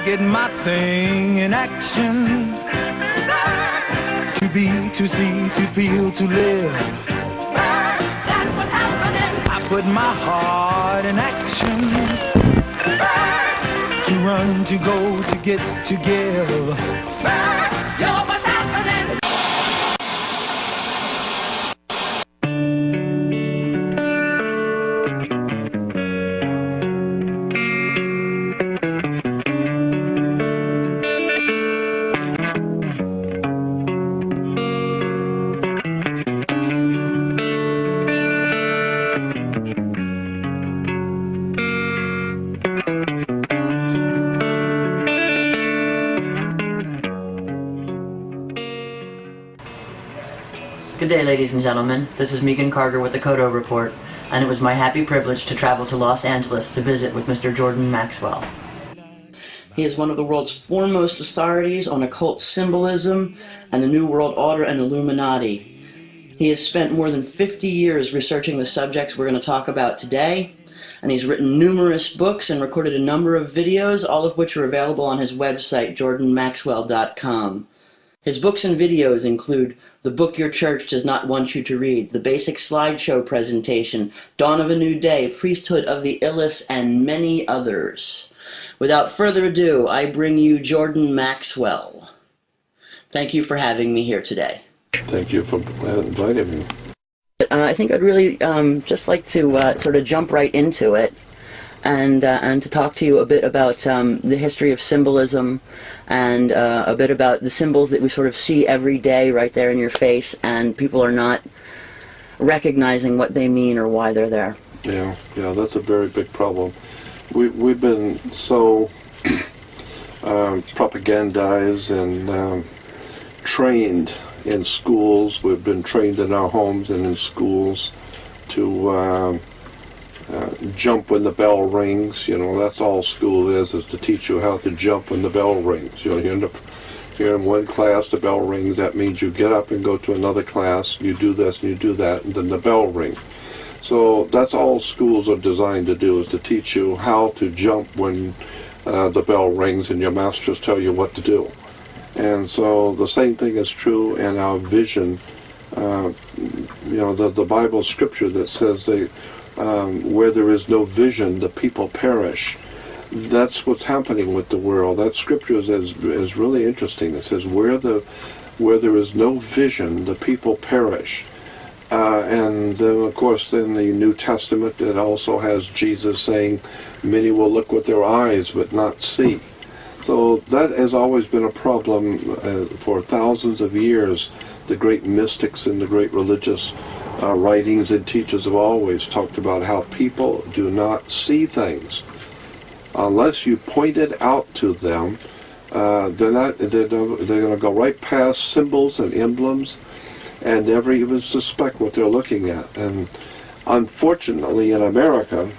get my thing in action. To be, to see, to feel, to live. That's what's happening. I put my heart in action. To run, to go, to get, to give. You're what's happening. Good day, ladies and gentlemen. This is Megan Kargher with the COTO Report, and it was my happy privilege to travel to Los Angeles to visit with Mr. Jordan Maxwell. He is one of the world's foremost authorities on occult symbolism and the New World Order and Illuminati. He has spent more than 50 years researching the subjects we're going to talk about today, and he's written numerous books and recorded a number of videos, all of which are available on his website, jordanmaxwell.com. His books and videos include The Book Your Church Does Not Want You to Read, The Basic Slideshow Presentation, Dawn of a New Day, Priesthood of the Illus, and many others. Without further ado, I bring you Jordan Maxwell. Thank you for having me here today. Thank you for inviting me. I think I'd really just like to sort of jump right into it and to talk to you a bit about the history of symbolism and a bit about the symbols that we sort of see every day right there in your face, and people are not recognizing what they mean or why they're there. Yeah, that's a very big problem. We've been so propagandized and trained in schools. We've been trained in our homes and in schools to jump when the bell rings. You know, that's all school is to teach you how to jump when the bell rings. You know, you're in one class, the bell rings, that means you get up and go to another class, you do this and you do that, and then the bell rings. So that's all schools are designed to do, is to teach you how to jump when the bell rings and your masters tell you what to do. And so the same thing is true in our vision. You know, the Bible scripture that says where there is no vision, the people perish. That's what's happening with the world. That scripture is really interesting. It says where there is no vision, the people perish. And then, of course, in the New Testament, it also has Jesus saying, "Many will look with their eyes but not see." So that has always been a problem for thousands of years. The great mystics and the great religious writings and teachers have always talked about how people do not see things. Unless you point it out to them, they're going to go right past symbols and emblems and never even suspect what they're looking at. And unfortunately, in America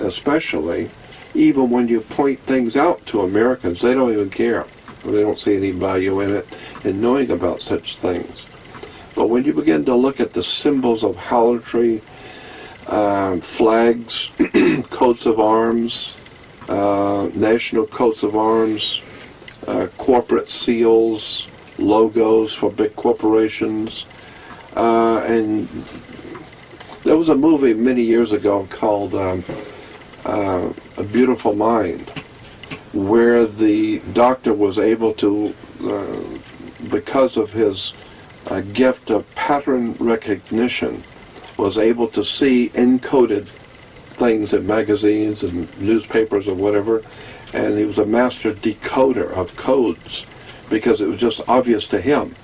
especially, even when you point things out to Americans, they don't even care. They don't see any value in it, in knowing about such things. But when you begin to look at the symbols of harlotry, flags, coats of arms, national coats of arms, corporate seals, logos for big corporations, and there was a movie many years ago called A Beautiful Mind, where the doctor was able to, because of his gift of pattern recognition, was able to see encoded things in magazines and newspapers or whatever, and he was a master decoder of codes because it was just obvious to him.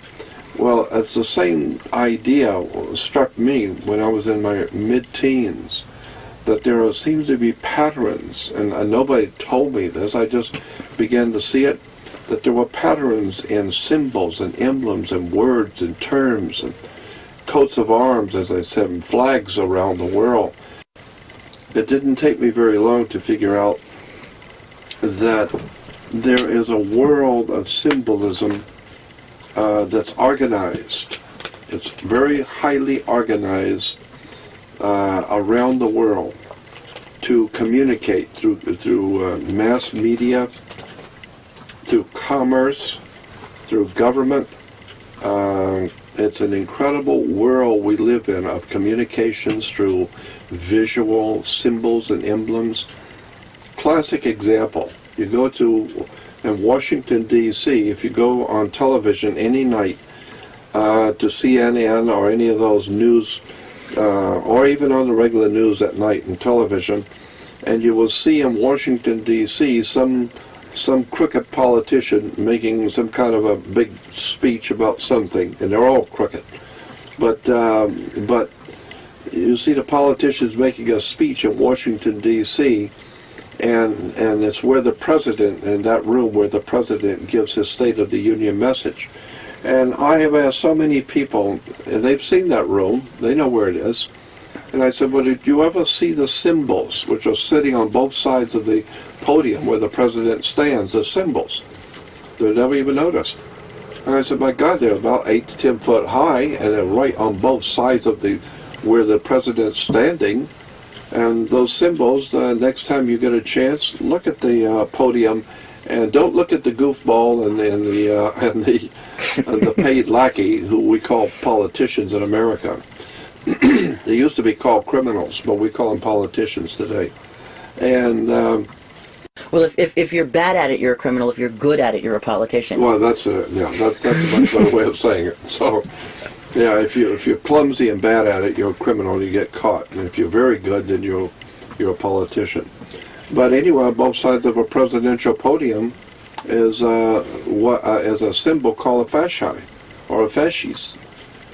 Well, it's the same idea struck me when I was in my mid-teens, that there seems to be patterns, and nobody told me this, I just began to see it, that there were patterns in symbols and emblems and words and terms and coats of arms, as I said, and flags around the world. It didn't take me very long to figure out that there is a world of symbolism that's organized. It's very highly organized around the world to communicate through mass media through commerce, through government. It's an incredible world we live in of communications through visual symbols and emblems. Classic example, you go to in Washington, D.C., if you go on television any night to CNN or any of those news, or even on the regular news at night in television, and you will see in Washington, D.C., some crooked politician making some kind of a big speech about something, and they're all crooked. But you see the politicians making a speech in Washington, D.C., and it's where the president, in that room where the president gives his State of the Union message. And I have asked so many people, and they've seen that room, they know where it is, and I said, well, did you ever see the symbols, which are sitting on both sides of the podium where the president stands, the symbols? They never even noticed. And I said, my God, they're about 8 to 10 foot high, and they're right on both sides of where the president's standing. And those symbols, next time you get a chance, look at the podium, and don't look at the goofball and the paid lackey, who we call politicians in America. They used to be called criminals, but we call them politicians today. And well, if you're bad at it, you're a criminal. If you're good at it, you're a politician. Well, that's a much better way of saying it. So, yeah, if you're clumsy and bad at it, you're a criminal. You get caught. And if you're very good, then you're a politician. But anyway, on both sides of a presidential podium is a symbol called a fasci, or a fascis.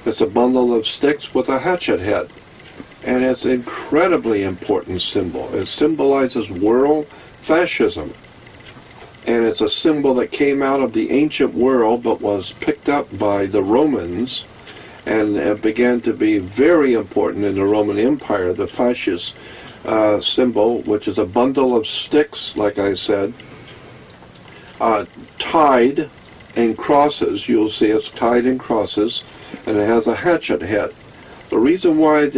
It's a bundle of sticks with a hatchet head. And it's an incredibly important symbol. It symbolizes world fascism. And it's a symbol that came out of the ancient world but was picked up by the Romans, and it began to be very important in the Roman Empire, the fascist symbol, which is a bundle of sticks, like I said, tied in crosses. You'll see it's tied in crosses, and it has a hatchet head. The reason why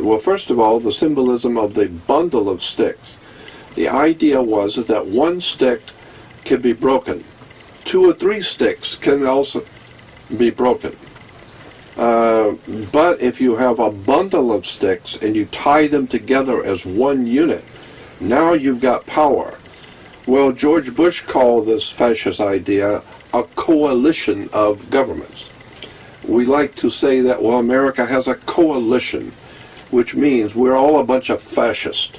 well, first of all, the symbolism of the bundle of sticks. The idea was that one stick can be broken. 2 or 3 sticks can also be broken. But if you have a bundle of sticks and you tie them together as one unit, now you've got power. Well, George Bush called this fascist idea a coalition of governments. We like to say that, well, America has a coalition, which means we're all a bunch of fascists.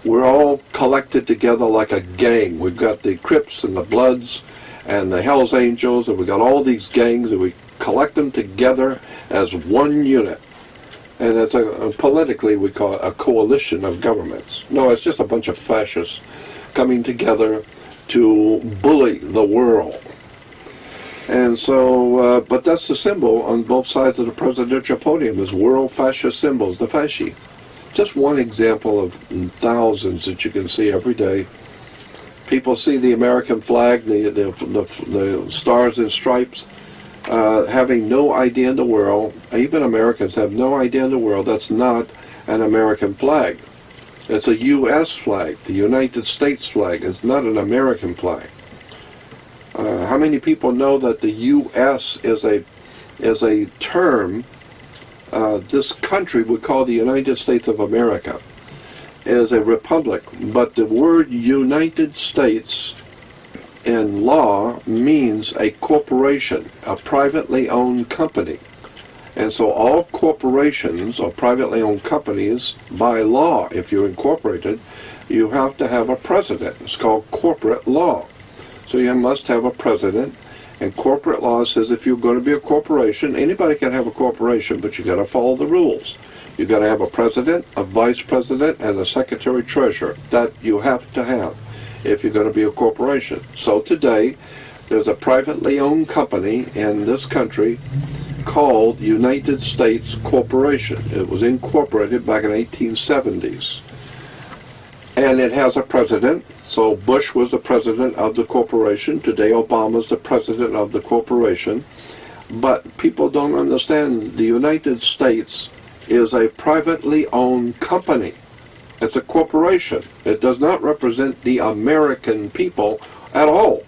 We're all collected together like a gang. We've got the Crips and the Bloods and the Hells Angels, and we've got all these gangs, and we collect them together as one unit. And it's politically we call it a coalition of governments. No, it's just a bunch of fascists coming together to bully the world. And so, but that's the symbol on both sides of the presidential podium, is world fascist symbols, the fasci. Just one example of thousands that you can see every day. People see the American flag, the stars and stripes, having no idea in the world, even Americans have no idea in the world, that's not an American flag. It's a U.S. flag. The United States flag is not an American flag. How many people know that the U.S. is a term this country would call the United States of America is a republic, but the word United States in law means a corporation, a privately owned company. And so all corporations or privately owned companies, by law, if you're incorporated, you have to have a president. It's called corporate law. So you must have a president, and corporate law says if you're going to be a corporation, anybody can have a corporation, but you got to follow the rules. You got to have a president, a vice president, and a secretary treasurer. That you have to have if you're going to be a corporation. So today, there's a privately owned company in this country called United States Corporation. It was incorporated back in the 1870s. And it has a president. So Bush was the president of the corporation. Today Obama's the president of the corporation. But people don't understand the United States is a privately owned company. It's a corporation. It does not represent the American people at all.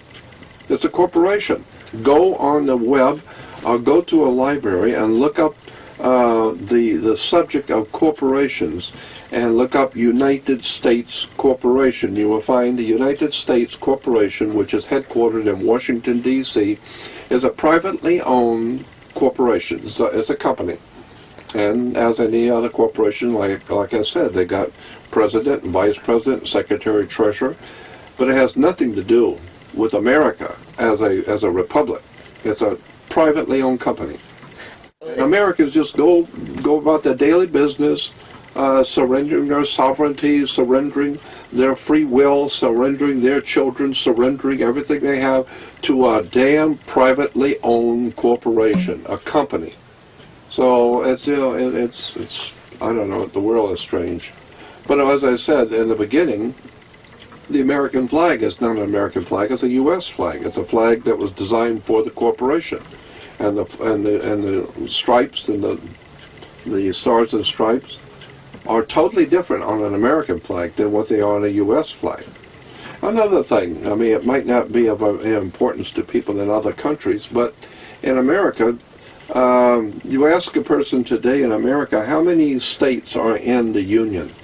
It's a corporation. Go on the web or go to a library and look up the subject of corporations and look up United States Corporation. You will find the United States Corporation, which is headquartered in Washington, D.C., is a privately owned corporation. It's a company. And as any other corporation, like I said, they got president, vice president, secretary, treasurer, but it has nothing to do with America as a republic. It's a privately owned company. Americans just go about their daily business, surrendering their sovereignty, surrendering their free will, surrendering their children, surrendering everything they have to a damn privately owned corporation, a company. So it's I don't know, the world is strange. But as I said in the beginning, the American flag is not an American flag, it's a U.S. flag. It's a flag that was designed for the corporation. And the stripes and the stars and stripes are totally different on an American flag than what they are on a U.S. flag. Another thing, I mean, it might not be of importance to people in other countries, but in America, you ask a person today in America, how many states are in the Union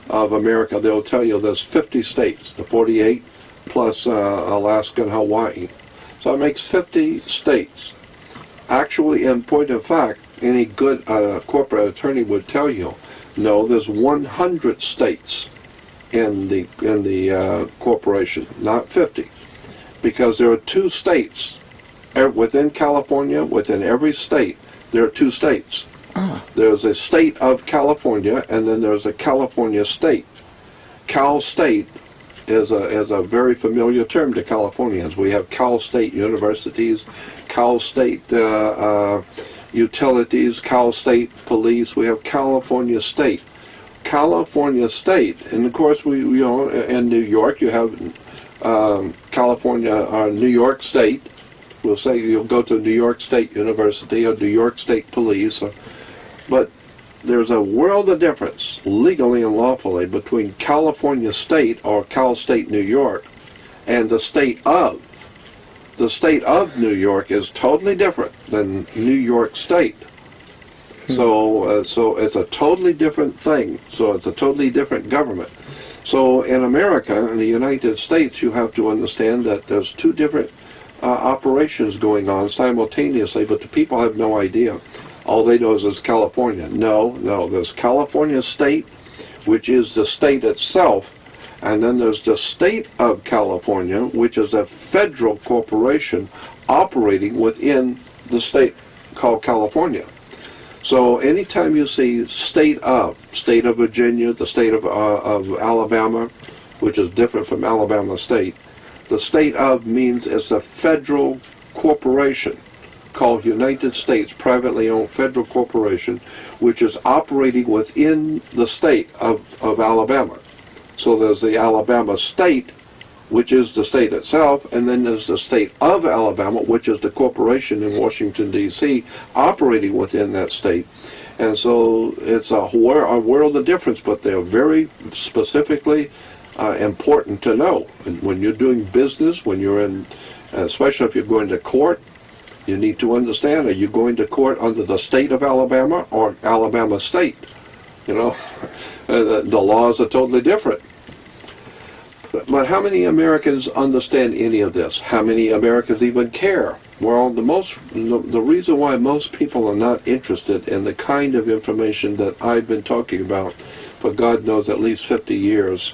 of America? They'll tell you there's 50 states, the 48 plus Alaska and Hawaii. So it makes 50 states. Actually, in point of fact, any good corporate attorney would tell you, no, there's 100 states in the corporation, not 50, because there are 2 states within California. Within every state, there are 2 states. There's a state of California, and then there's a California state. Cal State is a very familiar term to Californians. We have Cal State universities, Cal State utilities, Cal State police. We have California State. California State, and of course we in New York you have California, New York State. We'll say you'll go to New York State University or New York State Police, but there's a world of difference, legally and lawfully, between California State or Cal State New York and the state of. The state of New York is totally different than New York State. So it's a totally different thing. So it's a totally different government. So in America, in the United States, you have to understand that there's 2 different operations going on simultaneously, but the people have no idea. All they know is California. No, there's California State, which is the state itself, and then there's the state of California, which is a federal corporation operating within the state called California. So anytime you see state of Virginia, the state of Alabama, which is different from Alabama State, the state of means it's a federal corporation called United States Privately Owned Federal Corporation, which is operating within the state of Alabama. So there's the Alabama State, which is the state itself, and then there's the state of Alabama, which is the corporation in Washington, D.C., operating within that state. And so it's a world of difference, but they're very specifically important to know. And when you're doing business, when you're in, especially if you're going to court, you need to understand, are you going to court under the state of Alabama or Alabama State? You know, the laws are totally different. But how many Americans understand any of this? How many Americans even care? Well, the reason why most people are not interested in the kind of information that I've been talking about for God knows at least 50 years.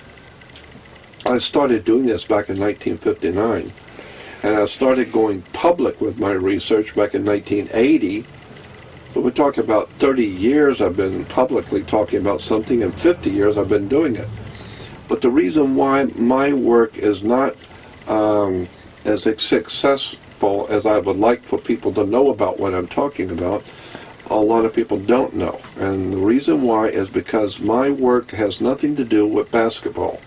I started doing this back in 1959, and I started going public with my research back in 1980. So we're talking about 30 years I've been publicly talking about something, and 50 years I've been doing it. But the reason why my work is not as successful as I would like for people to know about what I'm talking about, a lot of people don't know. And the reason why is because my work has nothing to do with basketball.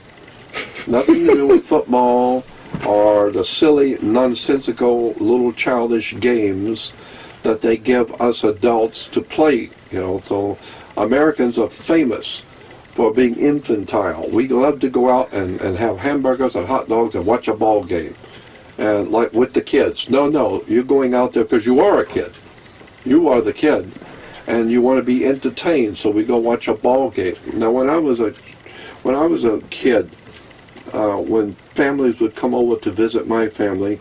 Nothing to do with football or the silly, nonsensical, little childish games that they give us adults to play. You know, so Americans are famous for being infantile. We love to go out and have hamburgers and hot dogs and watch a ball game. and like with the kids. No, you're going out there because you are a kid. You are the kid, and you want to be entertained. So we go watch a ball game. Now, when I was a kid, when families would come over to visit my family,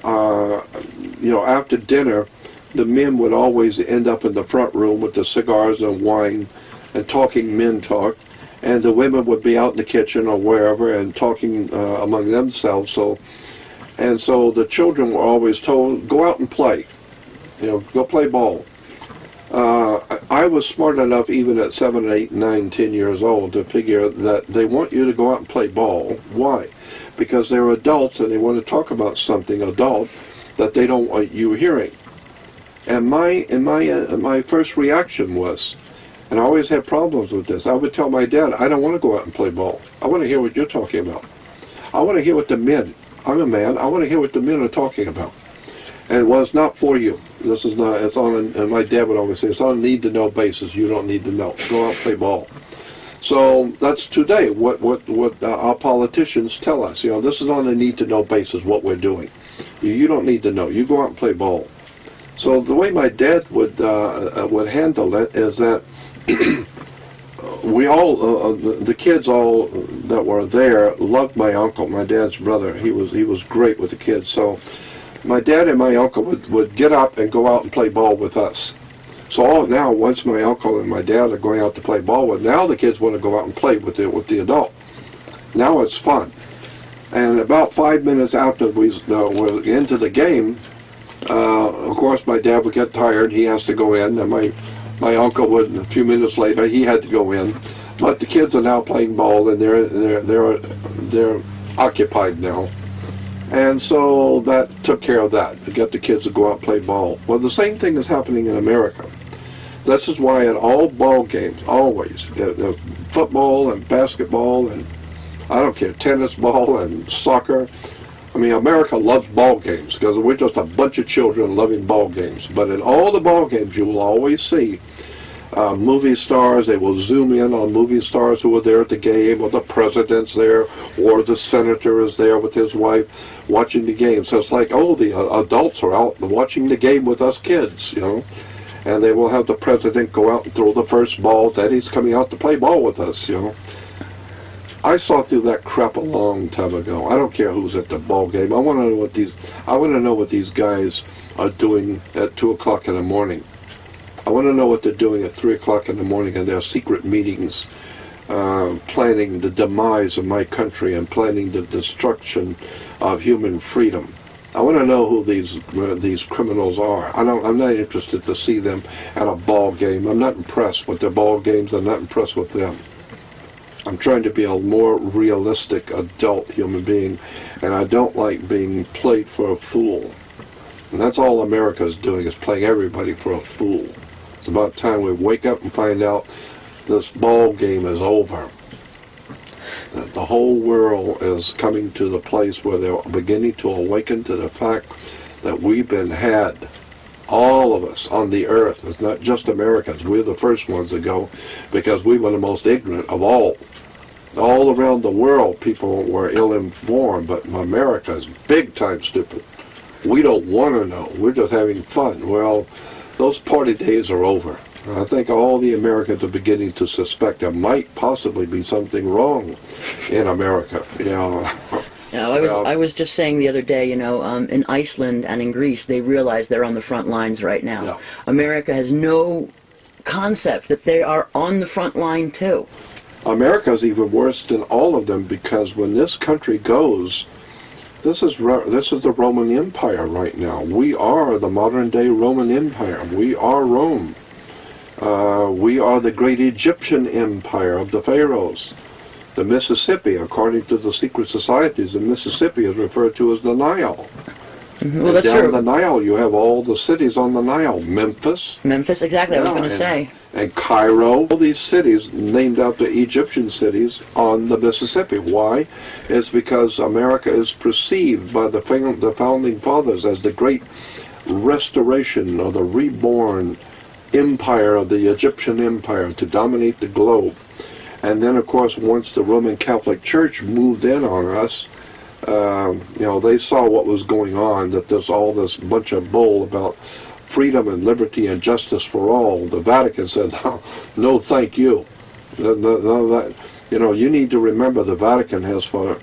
after dinner, the men would always end up in the front room with the cigars and wine and talking men talk, and the women would be out in the kitchen or wherever and talking among themselves. So the children were always told, go out and play, go play ball. I was smart enough even at 7, 8, 9, 10 years old to figure that they want you to go out and play ball. Why? Because they're adults and they want to talk about something adult that they don't want you hearing. And my first reaction was, and I always had problems with this, I would tell my dad, I don't want to go out and play ball. I want to hear what you're talking about. I want to hear what the men, I'm a man, I want to hear what the men are talking about. And it's not for you. This is not, it's on, and my dad would always say, it's on a need-to-know basis. You don't need to know. Go out and play ball. So that's today what our politicians tell us. This is on a need-to-know basis what we're doing. You don't need to know. You go out and play ball. So the way my dad would handle it is that we all, the kids all that were there loved my uncle, my dad's brother. He was great with the kids. So my dad and my uncle would get up and go out and play ball with us. So now, once my uncle and my dad are going out to play ball with, now the kids want to go out and play with the adult. Now it's fun. And about 5 minutes after we're into the game, of course my dad would get tired. He has to go in, and my uncle would. A few minutes later, he had to go in. But the kids are now playing ball, and they're occupied now. And so that took care of that, to get the kids to go out and play ball. Well, the same thing is happening in America. This is why at all ball games, always, football and basketball and, I don't care, tennis ball and soccer. I mean, America loves ball games because we're just a bunch of children loving ball games. But in all the ball games, you will always see movie stars. They will zoom in on movie stars who are there at the game, or the president's there, or the senator is there with his wife watching the game. So it's like, oh, the adults are out watching the game with us kids, and they will have the president go out and throw the first ball. Daddy's coming out to play ball with us, I saw through that crap a long time ago. I don't care who's at the ball game. I want to know what these guys are doing at 2 o'clock in the morning. I want to know what they're doing at 3 o'clock in the morning in their secret meetings, planning the demise of my country and planning the destruction of human freedom. I want to know who these criminals are. I'm not interested to see them at a ball game. I'm not impressed with their ball games. I'm not impressed with them. I'm trying to be a more realistic adult human being, and I don't like being played for a fool. And that's all America's doing, is playing everybody for a fool. It's about time we wake up and find out this ball game is over. That the whole world is coming to the place where they're beginning to awaken to the fact that we've been had. All of us on the earth. It's not just Americans. We're the first ones to go because we were the most ignorant of all. All around the world, people were ill-informed, but America is big-time stupid. We don't want to know. We're just having fun. Well, those party days are over. I think all the Americans are beginning to suspect there might possibly be something wrong in America. I was just saying the other day, in Iceland and in Greece, they realize they're on the front lines right now. Yeah. America has no concept that they are on the front line too. America's even worse than all of them, because when this country goes, this is the Roman Empire right now. We are the modern-day Roman Empire. We are Rome. We are the great Egyptian empire of the pharaohs. The Mississippi, according to the secret societies, the Mississippi is referred to as the Nile. Mm-hmm. Well, that's down true. the Nile, you have all the cities on the Nile. Memphis, exactly. I was going to say. And Cairo, all these cities named after Egyptian cities on the Mississippi. Why? It's because America is perceived by the founding fathers as the great restoration or the reborn empire of the Egyptian empire to dominate the globe. And then, of course, once the Roman Catholic Church moved in on us, They saw what was going on, that there's all this bunch of bull about freedom and liberty and justice for all. The Vatican said, no, thank you. You need to remember the Vatican has for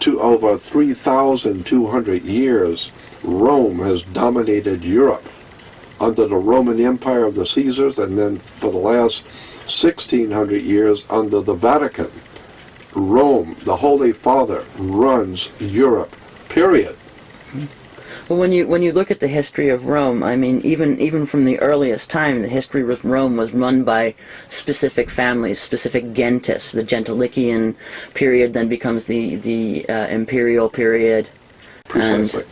over 3,200 years, Rome has dominated Europe under the Roman Empire of the Caesars, and then for the last 1,600 years under the Vatican. Rome, the Holy Father, runs Europe, period. Well, when you look at the history of Rome, I mean, even from the earliest time, the history with Rome was run by specific families, specific gentis. The Gentilician period then becomes the imperial period. Precisely.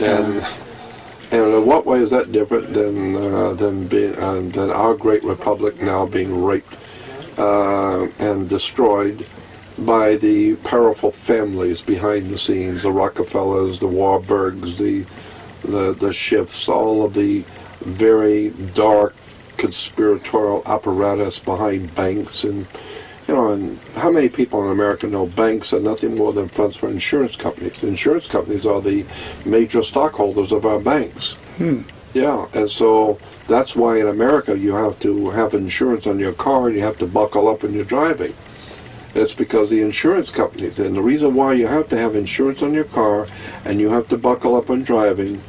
And in what way is that different than our great republic now being raped and destroyed by the powerful families behind the scenes, the Rockefellers, the Warburgs, the Schiffs, all of the very dark conspiratorial apparatus behind banks, and how many people in America know banks are nothing more than funds for insurance companies? Insurance companies are the major stockholders of our banks. Yeah, and so that's why in America you have to have insurance on your car and you have to buckle up when you're driving. It's because the insurance companies, and the reason why you have to have insurance on your car and you have to buckle up when driving,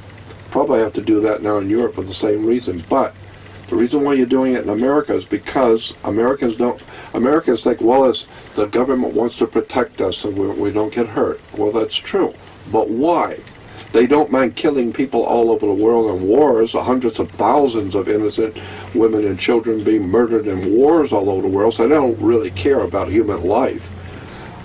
probably have to do that now in Europe for the same reason, but the reason why you're doing it in America is because Americans think, well, the government wants to protect us so we don't get hurt. Well, that's true, but why? They don't mind killing people all over the world in wars, hundreds of thousands of innocent women and children being murdered in wars all over the world, so they don't really care about human life.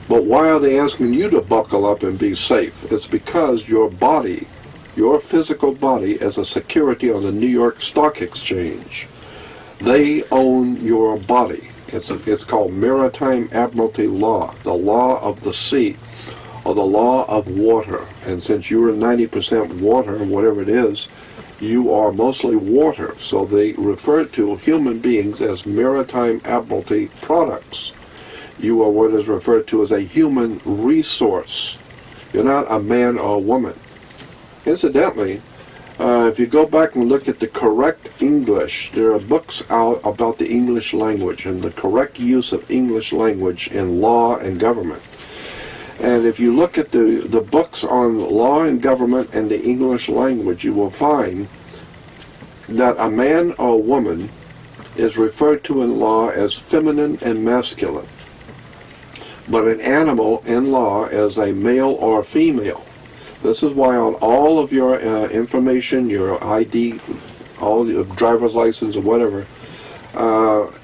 But why are they asking you to buckle up and be safe? It's because your body, your physical body, is a security on the New York Stock Exchange. They own your body. It's called Maritime Admiralty Law, the law of the sea, or the law of water. And since you're 90% water, and whatever it is, you are mostly water. So they refer to human beings as maritime admiralty products. You are what is referred to as a human resource. You're not a man or a woman. Incidentally, if you go back and look at the correct English, there are books out about the English language and the correct use of English language in law and government. And if you look at the books on law and government and the English language, you will find that a man or a woman is referred to in law as feminine and masculine, but an animal in law as a male or female. This is why on all of your information, your ID, all your driver's license or whatever,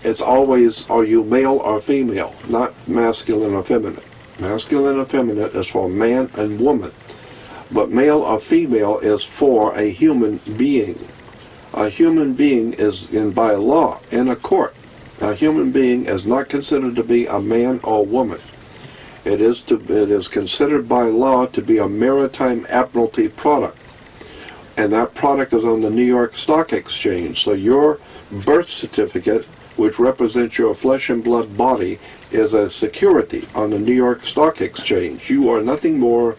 it's always, are you male or female, not masculine or feminine. Masculine or feminine is for man and woman, but male or female is for a human being. A human being is, by law, in a court, a human being is not considered to be a man or woman. It is considered by law to be a maritime admiralty product, and that product is on the New York Stock Exchange. So your birth certificate, which represents your flesh and blood body, is a security on the New York Stock Exchange. You are nothing more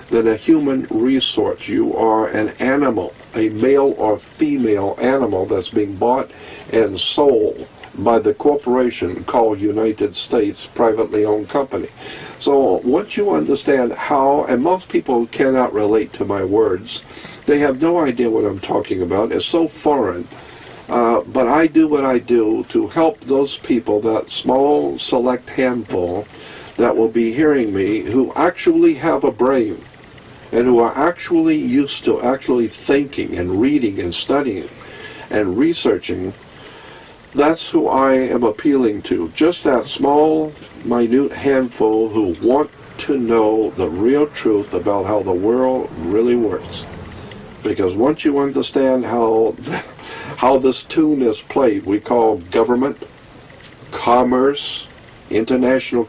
than a human resource. You are an animal, a male or female animal that's being bought and sold by the corporation called United States privately owned company. So once you understand how, and most people cannot relate to my words, they have no idea what I'm talking about. It's so foreign. But I do what I do to help those people, that small select handful that will be hearing me, who actually have a brain and who are actually used to actually thinking and reading and studying and researching. That's who I am appealing to. Just that small, minute handful who want to know the real truth about how the world really works. Because once you understand how this tune is played, we call government, commerce, international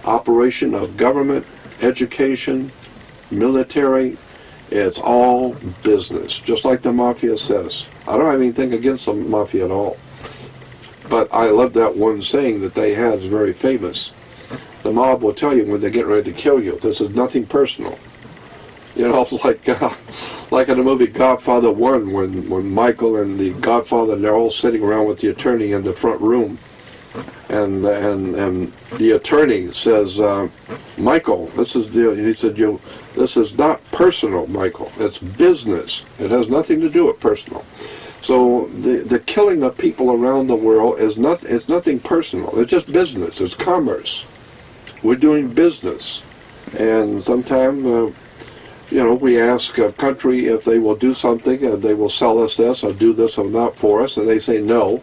operation of government, education, military, it's all business, just like the mafia says. I don't have anything against the mafia at all, but I love that one saying that they had, is very famous. The mob will tell you when they get ready to kill you. This is nothing personal. You know, like in the movie Godfather 1, when Michael and the Godfather, they're all sitting around with the attorney in the front room. And the attorney says, Michael, this is not personal, Michael. It's business. It has nothing to do with personal. So the killing of people around the world it's nothing personal. It's just business. It's commerce. We're doing business. And sometimes, we ask a country if they will do something, and they will sell us this or do this or not for us, and they say no.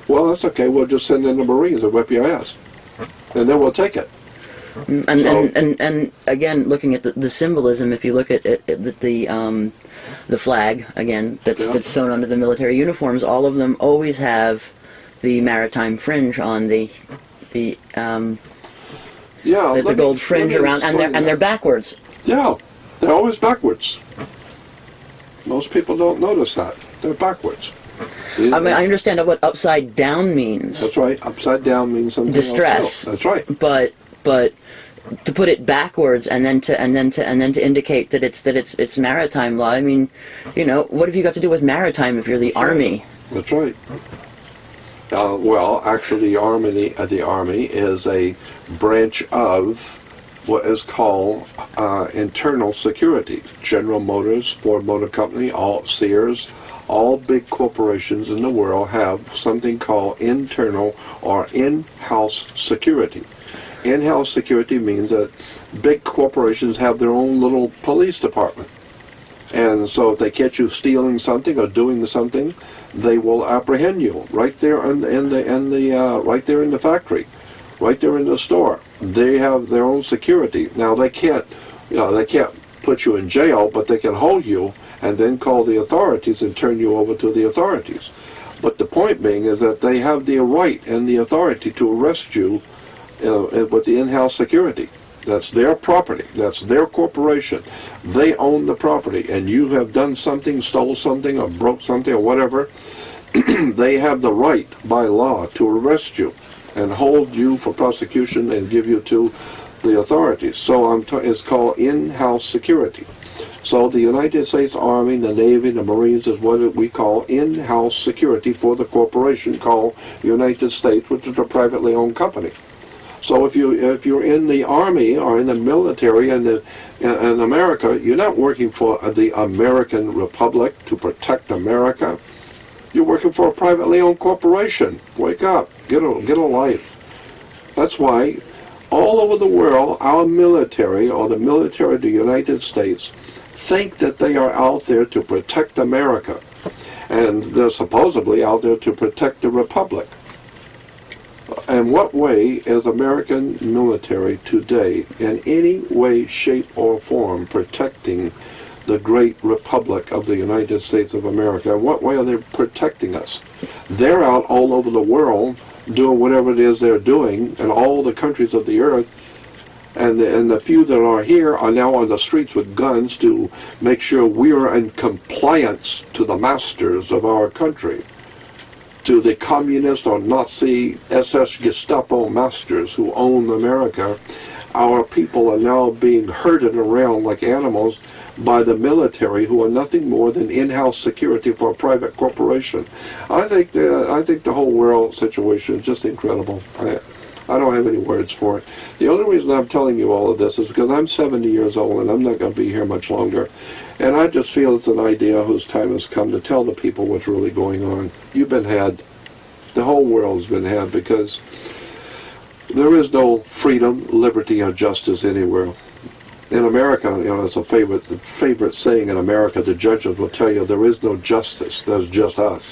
Well, that's okay. We'll just send in the Marines and whip your ass, and then we'll take it. And again, looking at the symbolism, if you look at the flag again that's sewn onto the military uniforms, all of them always have the maritime fringe on the gold fringe around, and they're backwards. Yeah, they're always backwards. Most people don't notice that. They're backwards. I mean, I understand what upside down means. That's right. Upside down means something distress. That's right. But to put it backwards and then to indicate that it's maritime law. I mean, what have you got to do with maritime if you're the Army? That's right. Well, actually, the Army is a branch of what is called internal security. General Motors, Ford Motor Company, Sears, all big corporations in the world have something called internal or in-house security. In-house security means that big corporations have their own little police department. And so if they catch you stealing something or doing something, they will apprehend you right there right there in the factory, right there in the store. They have their own security. Now they can't put you in jail, but they can hold you and then call the authorities and turn you over to the authorities. But the point being is that they have the right and the authority to arrest you with the in-house security. That's their property. That's their corporation. They own the property, and you have done something, stole something, or broke something, or whatever. They have the right by law to arrest you and hold you for prosecution and give you to the authorities. So it's called in-house security. So the United States Army, the Navy, the Marines is what we call in-house security for the corporation called United States, which is a privately owned company. So if you're in the Army or in the military in America, you're not working for the American Republic to protect America. You're working for a privately owned corporation. Wake up, get a life. That's why all over the world, our military or the military of the United States think that they are out there to protect America, and they're supposedly out there to protect the Republic. In what way is American military today in any way, shape, or form protecting the great Republic of the United States of America? In what way are they protecting us? They're out all over the world doing whatever it is they're doing in all the countries of the earth, and the few that are here are now on the streets with guns to make sure we are in compliance to the masters of our country, to the communist or Nazi SS Gestapo masters who own America. Our people are now being herded around like animals by the military, who are nothing more than in-house security for a private corporation. I think the whole world situation is just incredible. I don't have any words for it. The only reason I'm telling you all of this is because I'm 70 years old and I'm not going to be here much longer. And I just feel it's an idea whose time has come to tell the people what's really going on. You've been had. The whole world's been had, because there is no freedom, liberty, or justice anywhere. In America, it's a favorite saying in America, the judges will tell you there is no justice, there's just us.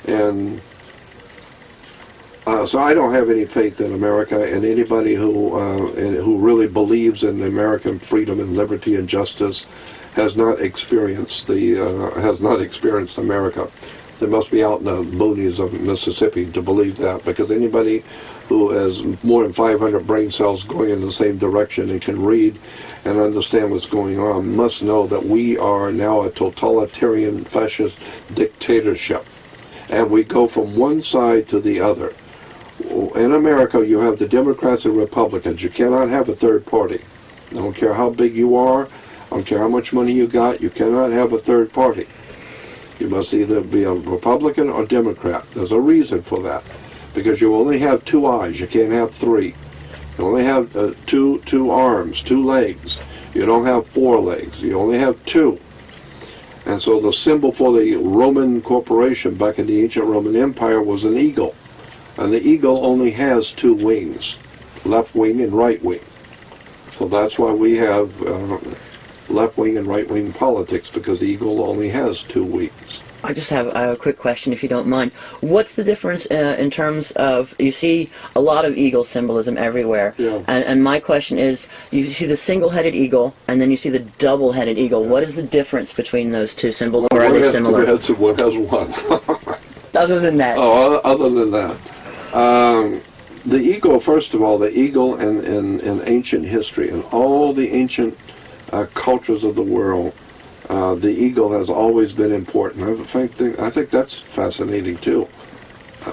And so I don't have any faith in America, and anybody who really believes in American freedom and liberty and justice has not experienced America. They must be out in the boonies of Mississippi to believe that, because anybody who has more than 500 brain cells going in the same direction and can read and understand what's going on must know that we are now a totalitarian fascist dictatorship, and we go from one side to the other. in America, you have the Democrats and Republicans. You cannot have a third party. I don't care how big you are. I don't care how much money you got. You cannot have a third party. You must either be a Republican or Democrat. There's a reason for that. Because you only have two eyes. You can't have three. You only have two arms, two legs. You don't have four legs. You only have two. And so the symbol for the Roman corporation back in the ancient Roman Empire was an eagle. And the eagle only has two wings, left wing and right wing. So that's why we have left wing and right wing politics, because the eagle only has two wings. I just have a quick question, if you don't mind. What's the difference in terms of, you see a lot of eagle symbolism everywhere, yeah. and my question is, you see the single-headed eagle, and then you see the double-headed eagle. What is the difference between those two symbols, or are they similar? One has two, one has one. Other than that. Oh, other than that. The eagle, first of all, the eagle in ancient history, and all the ancient cultures of the world, the eagle has always been important. I think that's fascinating too.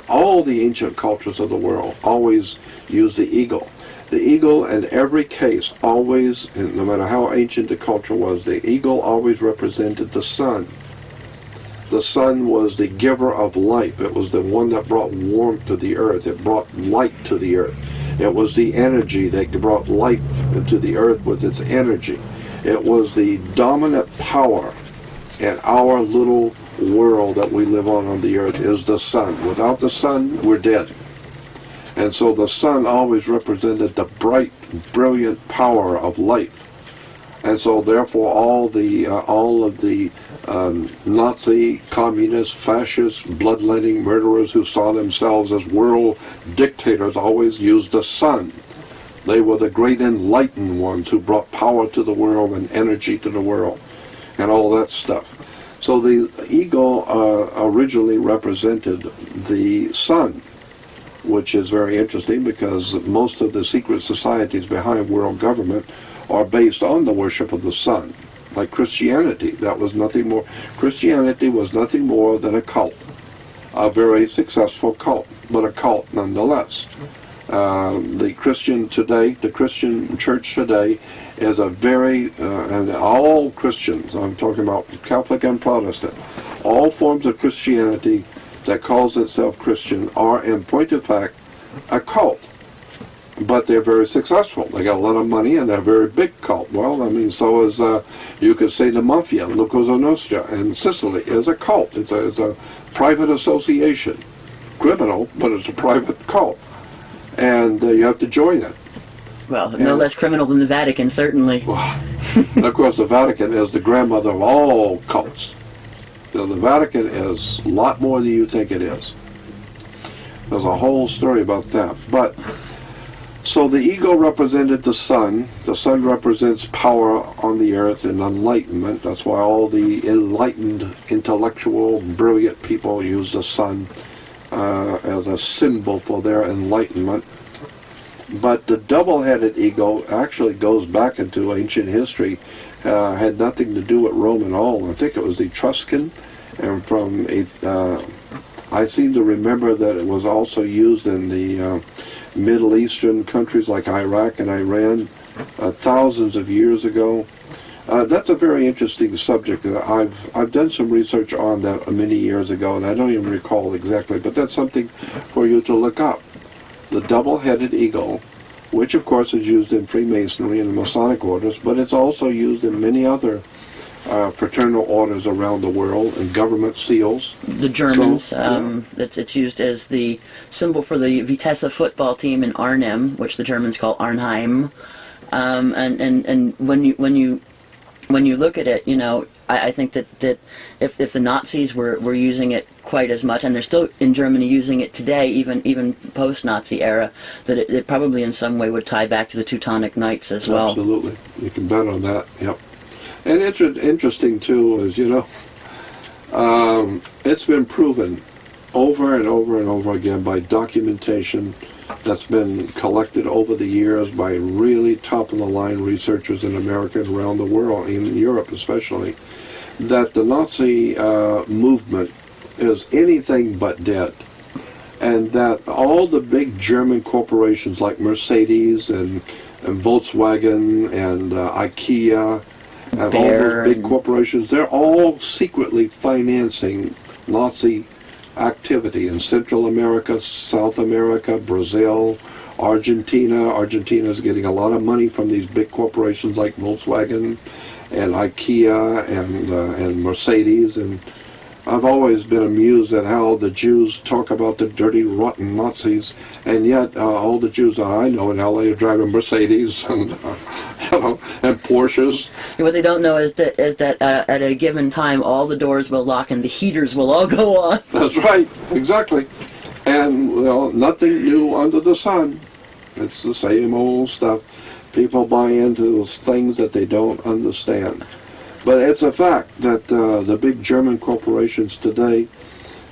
All the ancient cultures of the world always use the eagle. The eagle, in every case, always, no matter how ancient the culture was, the eagle always represented the sun. The sun was the giver of life. It was the one that brought warmth to the earth. It brought light to the earth. It was the energy that brought life to the earth with its energy. It was the dominant power in our little world that we live on the earth, is the sun. Without the sun, we're dead. And so the sun always represented the bright, brilliant power of life. And so therefore all of the Nazi, communist, fascist, bloodletting murderers who saw themselves as world dictators always used the sun. They were the great enlightened ones who brought power to the world and energy to the world and all that stuff. So the eagle originally represented the sun, which is very interesting because most of the secret societies behind world government are based on the worship of the sun. Like Christianity, that was nothing more. Christianity was nothing more than a cult, a very successful cult, but a cult nonetheless. The Christian church today is a very, and all Christians, I'm talking about Catholic and Protestant, all forms of Christianity that calls itself Christian are, in point of fact, a cult. But they're very successful. They got a lot of money and they're a very big cult. Well, I mean, so is, you could say the Mafia, La Cosa Nostra, in Sicily is a cult. It's a private association. Criminal, but it's a private cult. And you have to join it. Well, no less criminal than the Vatican, certainly. Well, and of course, the Vatican is the grandmother of all cults. So the Vatican is a lot more than you think it is. There's a whole story about that. But so the eagle represented the sun. The sun represents power on the earth and enlightenment. That's why all the enlightened, intellectual, brilliant people use the sun as a symbol for their enlightenment. But the double-headed eagle actually goes back into ancient history, had nothing to do with Rome at all. I think it was Etruscan, and from I seem to remember that it was also used in the Middle Eastern countries like Iraq and Iran thousands of years ago. That's a very interesting subject. I've done some research on that many years ago, and I don't even recall exactly, but that's something for you to look up. The double-headed eagle, which of course is used in Freemasonry and the Masonic orders, but it's also used in many other fraternal orders around the world, and government seals. The Germans, it's used as the symbol for the Vitesse football team in Arnhem, which the Germans call Arnheim. And when you look at it, you know, I think that if the Nazis were using it quite as much, and they're still in Germany using it today, even post-Nazi era, that it probably in some way would tie back to the Teutonic Knights as well. Absolutely, you can bet on that. Yep. And interesting too is, you know, it's been proven over and over and over again by documentation that's been collected over the years by really top-of-the-line researchers in America and around the world, in Europe especially, that the Nazi movement is anything but dead. and that all the big German corporations like Mercedes and Volkswagen and IKEA and all those big corporations, they're all secretly financing Nazi activity in Central America, South America, Brazil, Argentina. Argentina is getting a lot of money from these big corporations like Volkswagen and IKEA and Mercedes. And I've always been amused at how the Jews talk about the dirty, rotten Nazis, and yet all the Jews that I know in LA are driving Mercedes and and Porsches. What they don't know is that at a given time, all the doors will lock and the heaters will all go on. That's right, exactly. And nothing new under the sun. It's the same old stuff. People buy into those things that they don't understand. But it's a fact that the big German corporations today,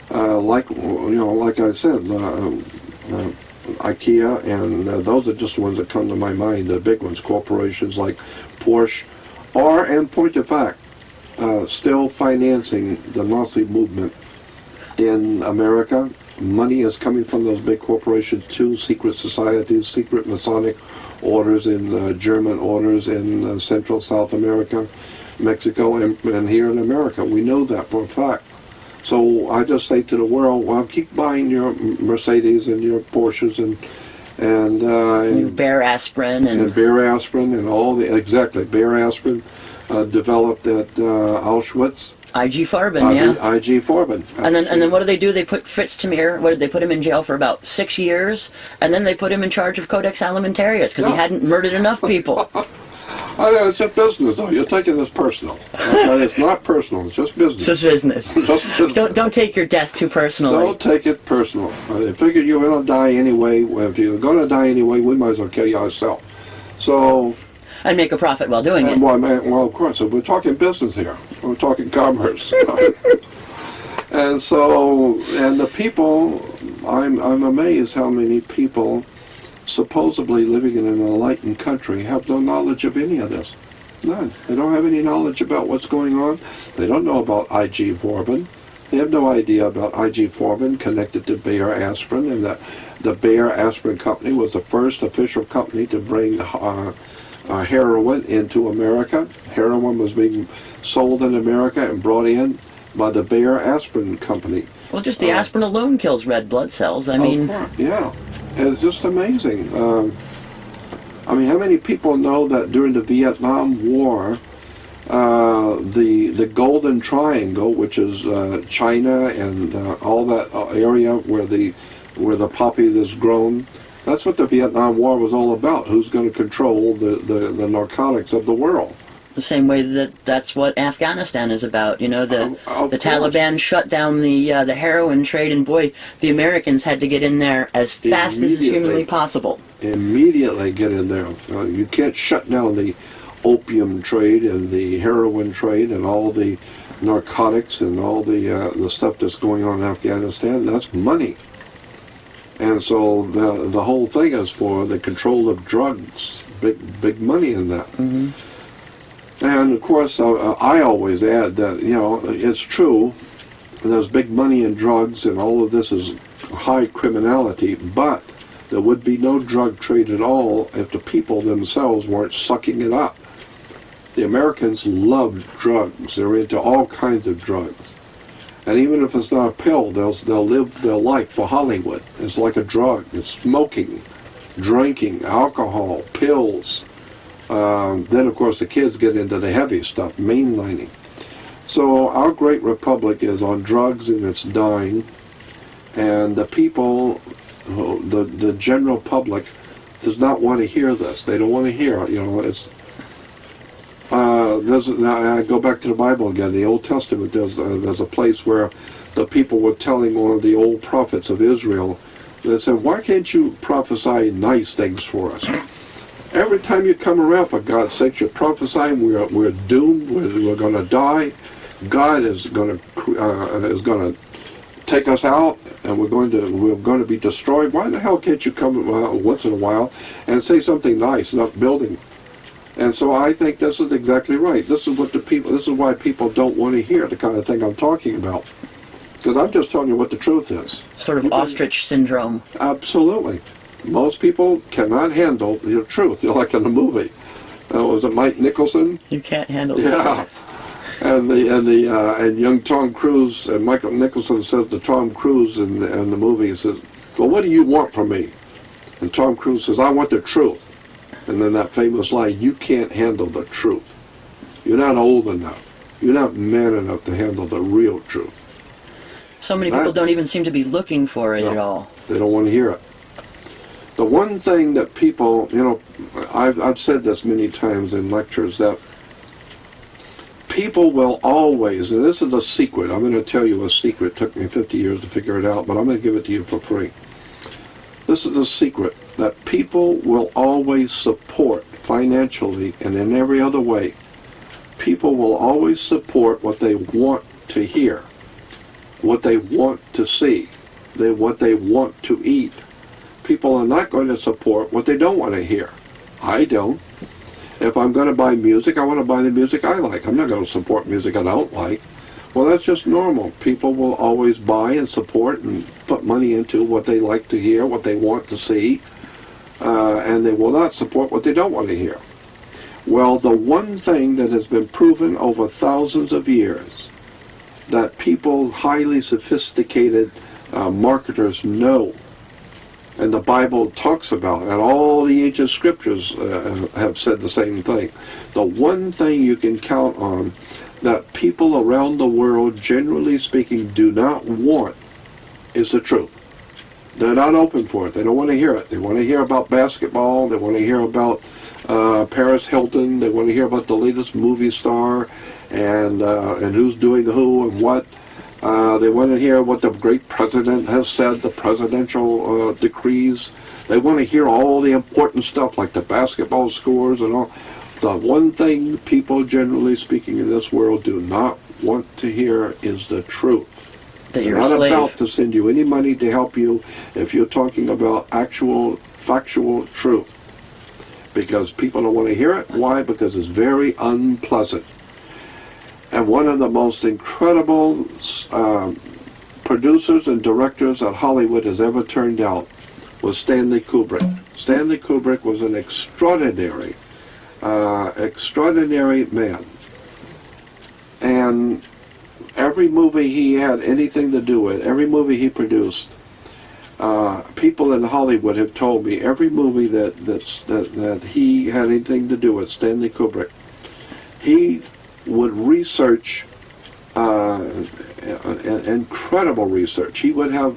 like I said, IKEA, and those are just the ones that come to my mind. The big ones, corporations like Porsche, are, in point of fact, still financing the Nazi movement in America. Money is coming from those big corporations to secret societies, secret Masonic orders in German orders in Central South America, Mexico, and here in America. We know that for a fact. So I just say to the world, well, keep buying your Mercedes and your Porsches and Bear aspirin and Bear aspirin and all the Bear aspirin developed at Auschwitz. IG Farben, yeah. IG Farben. And then what do? They put Fritz Tamir. What did they put him in jail for? About 6 years, and then they put him in charge of Codex Alimentarius because he hadn't murdered enough people. I know, it's just business, though. You're taking this personal. It's not personal. It's just business. It's just business. Just business. Don't take your death too personally. Don't take it personal. I figured you were going to die anyway. If you're going to die anyway, we might as well kill you ourselves. So. And make a profit while doing it. Well, of course. We're talking business here. We're talking commerce. And the people, I'm amazed how many people supposedly living in an enlightened country have no knowledge of any of this. None. They don't have any knowledge about what's going on. They don't know about IG Farben. They have no idea about IG Farben connected to Bayer Aspirin, and that the Bayer Aspirin company was the first official company to bring heroin into America. Heroin was being sold in America and brought in by the Bayer Aspirin company. Well, just the aspirin alone kills red blood cells. I mean, yeah, it's just amazing. I mean, how many people know that during the Vietnam War, the Golden Triangle, which is China and all that area where the poppy is grown, that's what the Vietnam War was all about. Who's going to control the narcotics of the world? The same way that's what Afghanistan is about. You know, the Taliban shut down the heroin trade, and boy, the Americans had to get in there as fast as humanly possible. Immediately get in there. You can't shut down the opium trade and the heroin trade and all the narcotics and all the stuff that's going on in Afghanistan. That's money. And so the whole thing is for the control of drugs. Big money in that. Mm-hmm. And of course, I always add that, it's true, there's big money in drugs and all of this is high criminality, but there would be no drug trade at all if the people themselves weren't sucking it up. The Americans love drugs. They're into all kinds of drugs. And even if it's not a pill, they'll live their life for Hollywood. It's like a drug. It's smoking, drinking, alcohol, pills. Then, of course, the kids get into the heavy stuff, mainlining. So our great republic is on drugs and it's dying. And the people, the general public, does not want to hear this. They don't want to hear it. It's. I go back to the Bible again. The Old Testament. There's a place where the people were telling one of the old prophets of Israel. They said, "Why can't you prophesy nice things for us? Every time you come around, for God's sake, you're prophesying we're doomed, we're going to die, God is going to take us out, and we're going to be destroyed. Why the hell can't you come once in a while and say something nice, not building?" And so I think this is exactly right. This is why people don't want to hear the kind of thing I'm talking about. Because I'm just telling you what the truth is. Sort of ostrich syndrome. Absolutely. Most people cannot handle the truth. You're like in a movie. Was it Mike Nicholson? You can't handle it. Yeah. And young Tom Cruise, and Michael Nicholson says to Tom Cruise in the movie, he says, well, what do you want from me? And Tom Cruise says, I want the truth. And then that famous line, you can't handle the truth. You're not old enough. You're not man enough to handle the real truth. So many people don't even seem to be looking for it at all. They don't want to hear it. The one thing that people, you know, I've said this many times in lectures, that people will always, and this is a secret, I'm going to tell you a secret, it took me 50 years to figure it out, but I'm going to give it to you for free. This is a secret, that people will always support financially and in every other way. People will always support what they want to hear, what they want to see, what they want to eat. People are not going to support what they don't want to hear. I don't. If I'm going to buy music, I want to buy the music I like. I'm not going to support music I don't like. Well, that's just normal. People will always buy and support and put money into what they like to hear, what they want to see, and they will not support what they don't want to hear. Well, the one thing that has been proven over thousands of years that people, highly sophisticated marketers know, and the Bible talks about, and all the ancient scriptures have said the same thing. The one thing you can count on that people around the world, generally speaking, do not want is the truth. They're not open for it. They don't want to hear it. They want to hear about basketball. They want to hear about Paris Hilton. They want to hear about the latest movie star and who's doing who and what. They want to hear what the great president has said, the presidential decrees. They want to hear all the important stuff like the basketball scores and all. The one thing people, generally speaking, in this world do not want to hear is the truth. That you're They're not a slave. about to send you any money to help you if you're talking about actual, factual truth. Because people don't want to hear it. Why? Because it's very unpleasant. And one of the most incredible producers and directors that Hollywood has ever turned out was Stanley Kubrick. Stanley Kubrick was an extraordinary man. And every movie he had anything to do with, every movie he produced, people in Hollywood have told me every movie that he had anything to do with, Stanley Kubrick, he would research, incredible research. He would have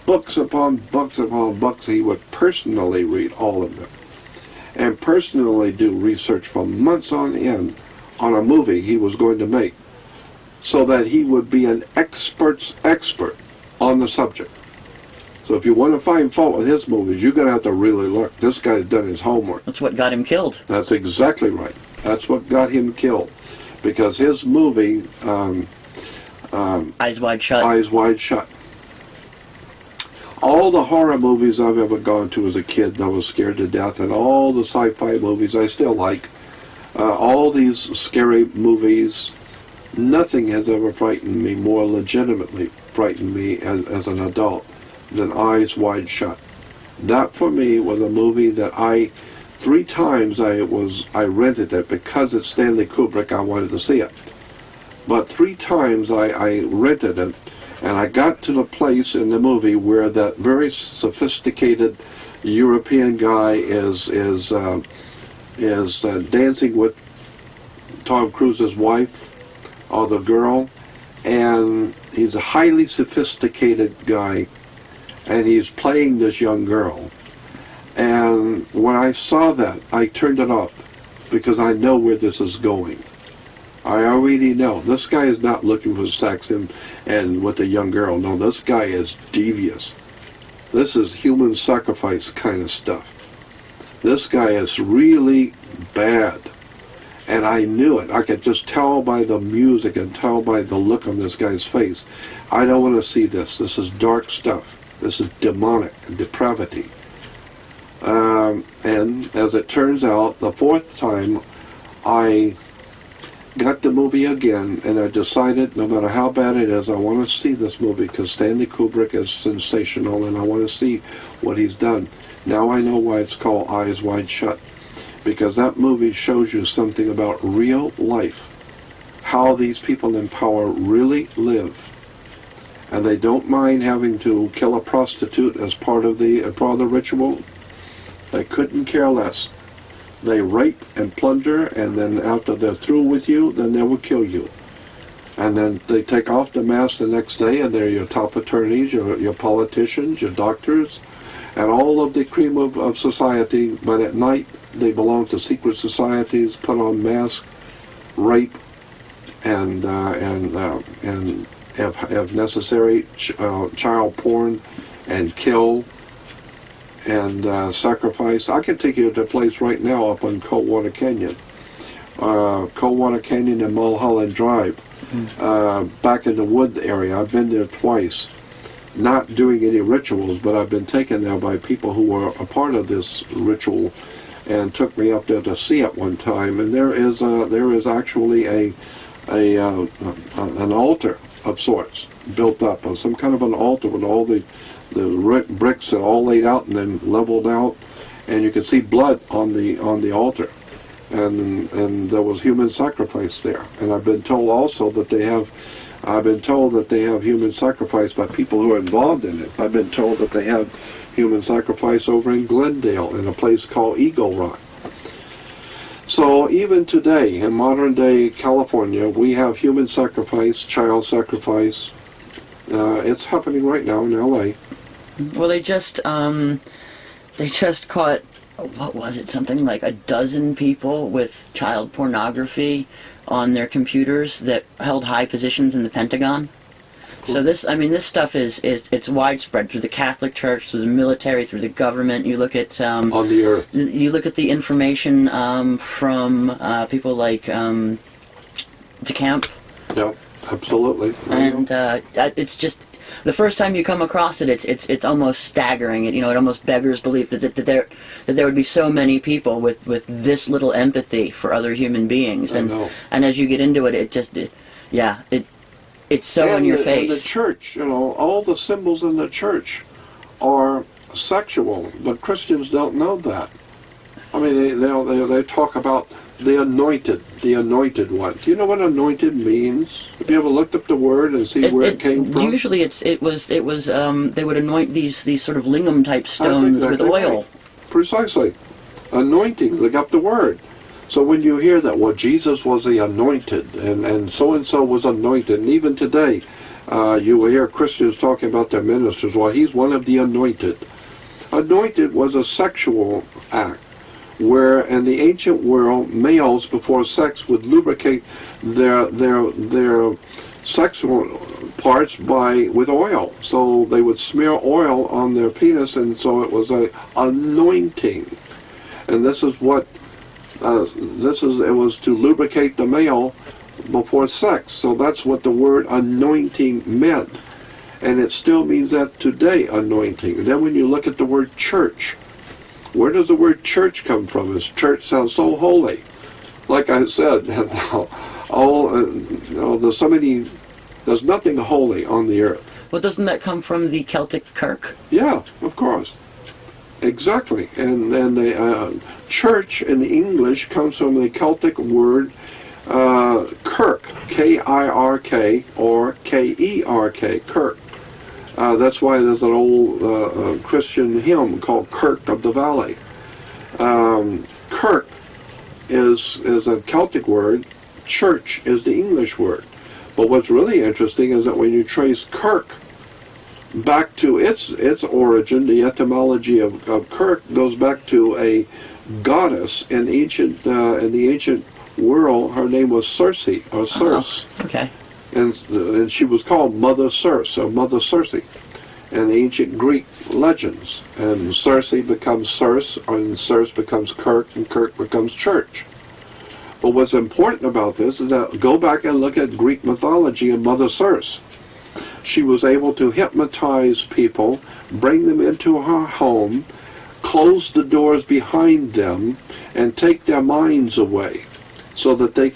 books upon books upon books. He would personally read all of them and personally do research for months on end on a movie he was going to make, so that he would be an expert's expert on the subject. So if you want to find fault with his movies, you're going to have to really look. This guy's done his homework. That's what got him killed. That's exactly right. That's what got him killed. Because his movie, Eyes Wide Shut. Eyes Wide Shut. All the horror movies I've ever gone to as a kid, and I was scared to death, and all the sci-fi movies I still like, all these scary movies, nothing has ever frightened me, more legitimately frightened me as an adult than Eyes Wide Shut. That for me was a movie that 3 times I rented it because it's Stanley Kubrick. I wanted to see it, but 3 times I rented it, and I got to the place in the movie where that very sophisticated European guy is dancing with Tom Cruise's wife, or the girl, and he's a highly sophisticated guy, and he's playing this young girl. And when I saw that, I turned it off, because I know where this is going. I already know. This guy is not looking for sex and with a young girl. No, this guy is devious. This is human sacrifice kind of stuff. This guy is really bad. And I knew it. I could just tell by the music and tell by the look on this guy's face. I don't want to see this. This is dark stuff. This is demonic depravity. And as it turns out, the 4th time, got the movie again, and I decided, no matter how bad it is, I want to see this movie because Stanley Kubrick is sensational, and I want to see what he's done. Now I know why it's called Eyes Wide Shut, because that movie shows you something about real life, how these people in power really live. And they don't mind having to kill a prostitute as part of the ritual. They couldn't care less. They rape and plunder, and then after they're through with you, then they will kill you. And then they take off the mask the next day, and they're your top attorneys, your politicians, your doctors, and all of the cream of society. But at night, they belong to secret societies, put on masks, rape, and if necessary, child porn, and kill, and sacrifice. I can take you to a place right now up on Coldwater Canyon. Coldwater Canyon and Mulholland Drive. Back in the wood area. I've been there twice. Not doing any rituals, but I've been taken there by people who were a part of this ritual and took me up there to see it one time. And there is actually an altar of sorts built up, or some kind of an altar with all the bricks are all laid out and then leveled out, and you can see blood on the altar, and there was human sacrifice there. And I've been told also that they have human sacrifice by people who are involved in it. I've been told that they have human sacrifice over in Glendale in a place called Eagle Rock. So even today, in modern day California, we have human sacrifice, child sacrifice. It's happening right now in LA. Well, they just caught, what was it, something like a dozen people with child pornography on their computers that held high positions in the Pentagon. So this stuff it's widespread through the Catholic Church, through the military, through the government. You look at on the earth. You look at the information from people like DeCamp. Yeah, absolutely. And it's just the first time you come across it, it's almost staggering. It almost beggars belief that there would be so many people with this little empathy for other human beings. And as you get into it, it's so in your face. And the church, all the symbols in the church are sexual, but Christians don't know that. I mean, they talk about the anointed one. Do you know what anointed means? Have you ever looked up the word and see where it came from? Usually, it was they would anoint these sort of lingam type stones with oil. Right. Precisely, anointing. Look up the word. So when you hear that, well, Jesus was the anointed, and so was anointed, and even today, you will hear Christians talking about their ministers, well, he's one of the anointed. Anointed was a sexual act, where in the ancient world, males before sex would lubricate their sexual parts with oil. So they would smear oil on their penis, and so it was a anointing. And this is what it was to lubricate the male before sex. So that's what the word anointing meant, and it still means that today, anointing. And then when you look at the word church, where does the word church come from? As church sounds so holy. Like I said, there's nothing holy on the earth. Well, doesn't that come from the Celtic kirk? Yeah, of course. Exactly, and the church in English comes from the Celtic word kirk, K-I-R-K, or K-E-R-K, kirk. That's why there's an old Christian hymn called Kirk of the Valley. Kirk is a Celtic word, church is the English word. But what's really interesting is that when you trace kirk back to its origin, the etymology of kirk goes back to a goddess in the ancient world. Her name was Circe, or Circe. Okay. And she was called Mother Circe, or Mother Circe, in the ancient Greek legends. And Circe becomes Circe, and Circe becomes Kirk, and Kirk becomes church. But what's important about this is that go back and look at Greek mythology and Mother Circe. She was able to hypnotize people, bring them into her home, close the doors behind them, and take their minds away. so that they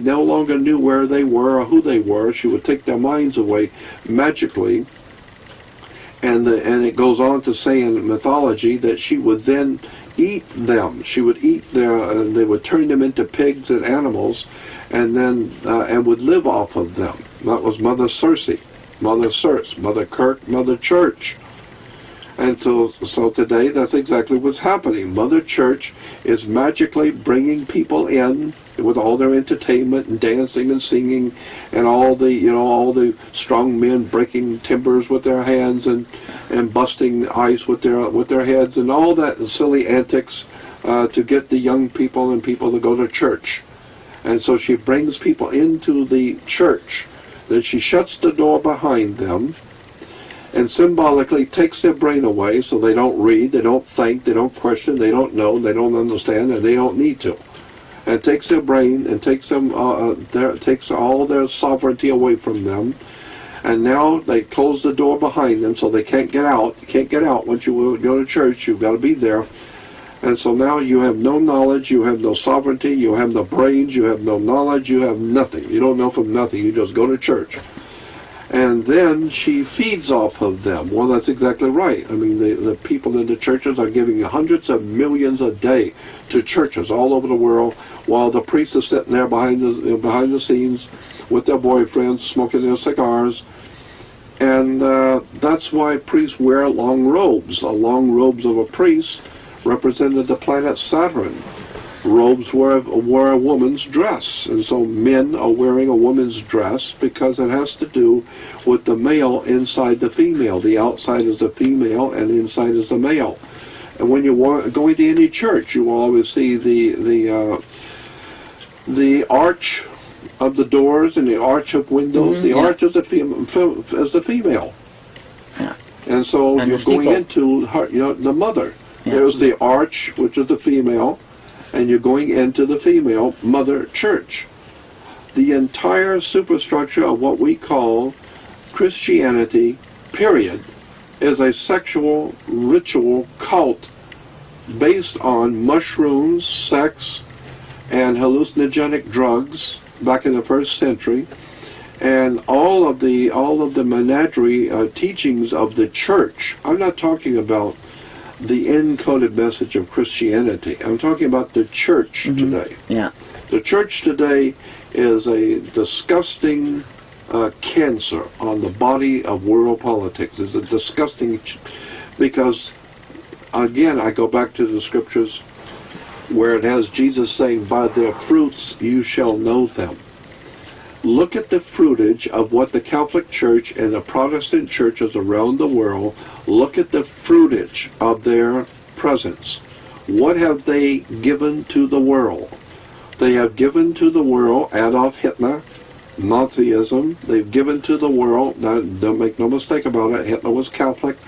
no longer knew where they were or who they were. She would take their minds away magically. And it goes on to say in mythology that she would then eat them. She would eat they would turn them into pigs and animals, and then and would live off of them. That was Mother Circe, Mother Circe, Mother Kirk, Mother Church. And so today, that's exactly what's happening. Mother Church is magically bringing people in with all their entertainment and dancing and singing, and all the strong men breaking timbers with their hands and busting ice with their heads, and all that silly antics to get the young people and people to go to church. And so she brings people into the church. Then she shuts the door behind them, and symbolically takes their brain away, so they don't read, they don't think, they don't question, they don't know, they don't understand, and they don't need to. And takes their brain and takes all their sovereignty away from them. And now they close the door behind them, so they can't get out. You can't get out once you go to church. You've got to be there. And so now you have no knowledge, you have no sovereignty, you have no brains, you have no knowledge, you have nothing. You don't know from nothing. You just go to church. And then she feeds off of them. Well, that's exactly right. I mean, the people in the churches are giving hundreds of millions a day to churches all over the world, while the priests are sitting there behind the scenes with their boyfriends, smoking their cigars. And that's why priests wear long robes. The long robes of a priest represented the planet Saturn. Robes were a woman's dress, and so men are wearing a woman's dress because it has to do with the male inside the female. The outside is the female and inside is the male. And when you go into any church, you will always see the arch of the doors and the arch of windows. The arch is the female. Yeah. And so you're going into her, the mother. Yeah. There's the arch, which is the female, and you're going into the female Mother Church. The entire superstructure of what we call Christianity, period, is a sexual ritual cult based on mushrooms, sex, and hallucinogenic drugs back in the 1st century, and all of the menagerie teachings of the church. I'm not talking about the encoded message of Christianity. I'm talking about the church today. Yeah. The church today is a disgusting cancer on the body of world politics. It's a disgusting, because, again, I go back to the scriptures where it has Jesus saying, by their fruits you shall know them. Look at the fruitage of what the Catholic Church and the Protestant churches around the world, look at the fruitage of their presence. What have they given to the world? They have given to the world Adolf Hitler, Nazism. They've given to the world, now, don't make no mistake about it, Hitler was Catholic,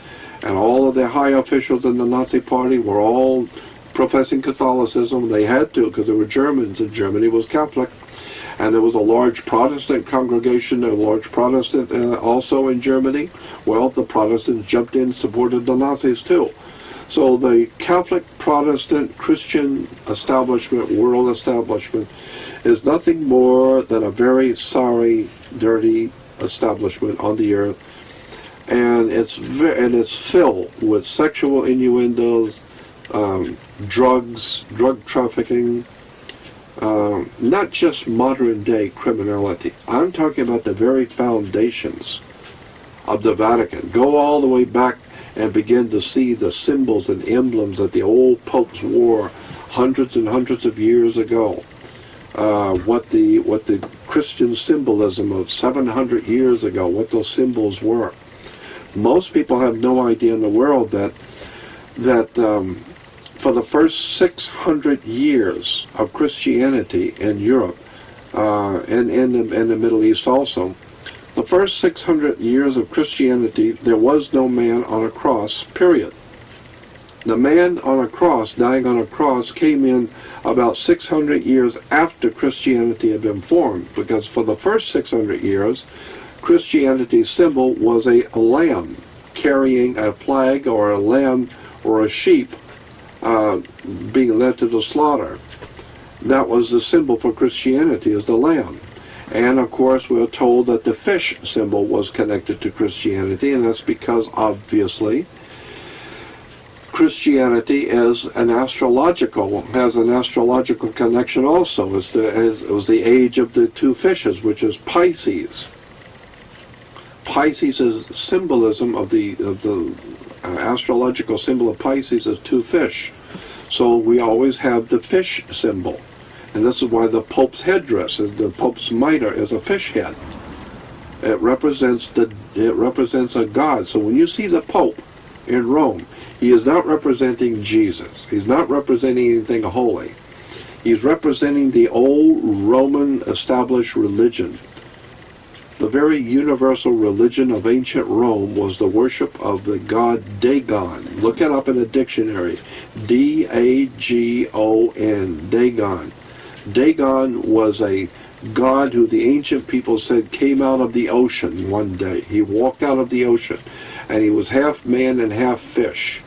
and all of the high officials in the Nazi Party were all professing Catholicism. They had to, because they were Germans, and Germany was Catholic. And there was a large Protestant congregation, a large Protestant also in Germany. Well, the Protestants jumped in, supported the Nazis too. So the Catholic, Protestant, Christian establishment, world establishment, is nothing more than a very sorry, dirty establishment on the earth. And it's filled with sexual innuendos, drugs, drug trafficking, not just modern day criminality. I'm talking about the very foundations of the Vatican. Go all the way back and begin to see the symbols and emblems that the old popes wore hundreds and hundreds of years ago. What the Christian symbolism of 700 years ago, what those symbols were. Most people have no idea in the world that for the first 600 years of Christianity in Europe, and in the Middle East also, the first 600 years of Christianity, there was no man on a cross, period. The man on a cross, dying on a cross, came in about 600 years after Christianity had been formed, because for the first 600 years, Christianity's symbol was a lamb carrying a flag, or a lamb or a sheep being led to the slaughter. That was the symbol for Christianity, as the lamb. And of course we're told that the fish symbol was connected to Christianity, and that's because obviously Christianity has an astrological connection also. It was the age of the two fishes, which is Pisces. Pisces is symbolism of the astrological symbol of Pisces is two fish. So we always have the fish symbol. And this is why the Pope's headdress, the Pope's mitre, is a fish head. It represents a god. So when you see the Pope in Rome, he is not representing Jesus. He's not representing anything holy. He's representing the old Roman established religion. The very universal religion of ancient Rome was the worship of the god Dagon. Look it up in a dictionary. D-A-G-O-N, Dagon. Dagon was a god who the ancient people said came out of the ocean one day. He walked out of the ocean, and he was half man and half fish.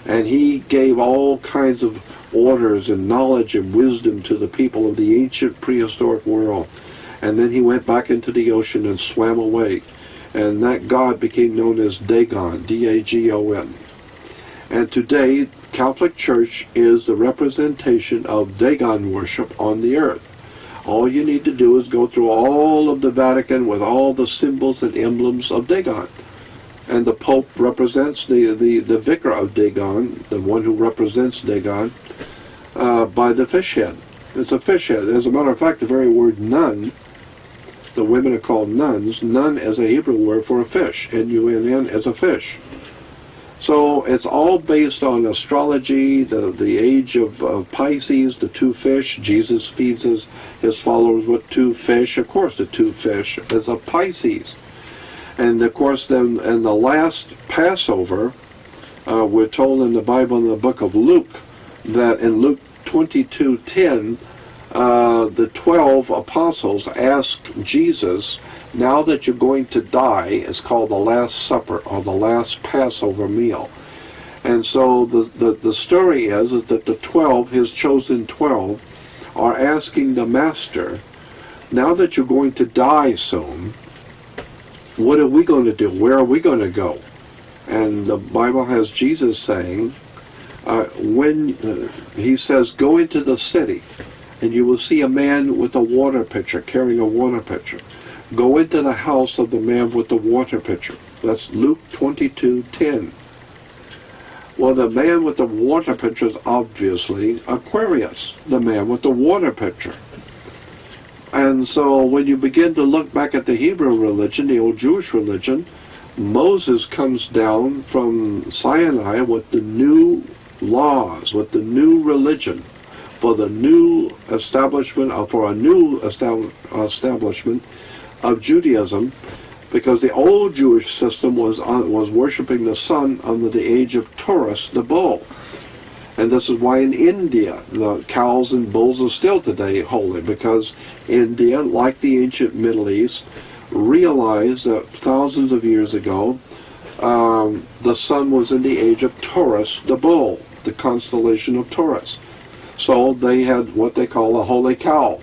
And he gave all kinds of orders and knowledge and wisdom to the people of the ancient prehistoric world. And then he went back into the ocean and swam away. And that god became known as Dagon, D-A-G-O-N. And today, Catholic Church is the representation of Dagon worship on the earth. All you need to do is go through all of the Vatican with all the symbols and emblems of Dagon. And the Pope represents the vicar of Dagon, the one who represents Dagon, by the fish head. It's a fish head. As a matter of fact, the very word nun, the women are called nuns. Nun is a Hebrew word for a fish. N-U-N-N is a fish. So it's all based on astrology, the age of Pisces, the two fish. Jesus feeds his followers with two fish. Of course, the two fish is a Pisces. And of course, then in the last Passover, we're told in the Bible, in the book of Luke, that in Luke 22:10, the 12 apostles asked Jesus, now that you're going to die, it's called the Last Supper, or the last Passover meal. And so the story is that the 12, his chosen 12, are asking the Master, now that you're going to die soon, what are we going to do? Where are we going to go? And the Bible has Jesus saying, he says, go into the city, and you will see a man with a water pitcher, carrying a water pitcher. Go into the house of the man with the water pitcher. That's Luke 22:10. Well, the man with the water pitcher is obviously Aquarius, the man with the water pitcher. And so when you begin to look back at the Hebrew religion, the old Jewish religion, Moses comes down from Sinai with the new laws, with the new religion, for the new establishment, for a new establishment of Judaism, because the old Jewish system was worshiping the sun under the age of Taurus, the bull. And this is why in India, the cows and bulls are still today holy, because India, like the ancient Middle East, realized that thousands of years ago, the sun was in the age of Taurus, the bull, the constellation of Taurus. So they had what they call a holy cow.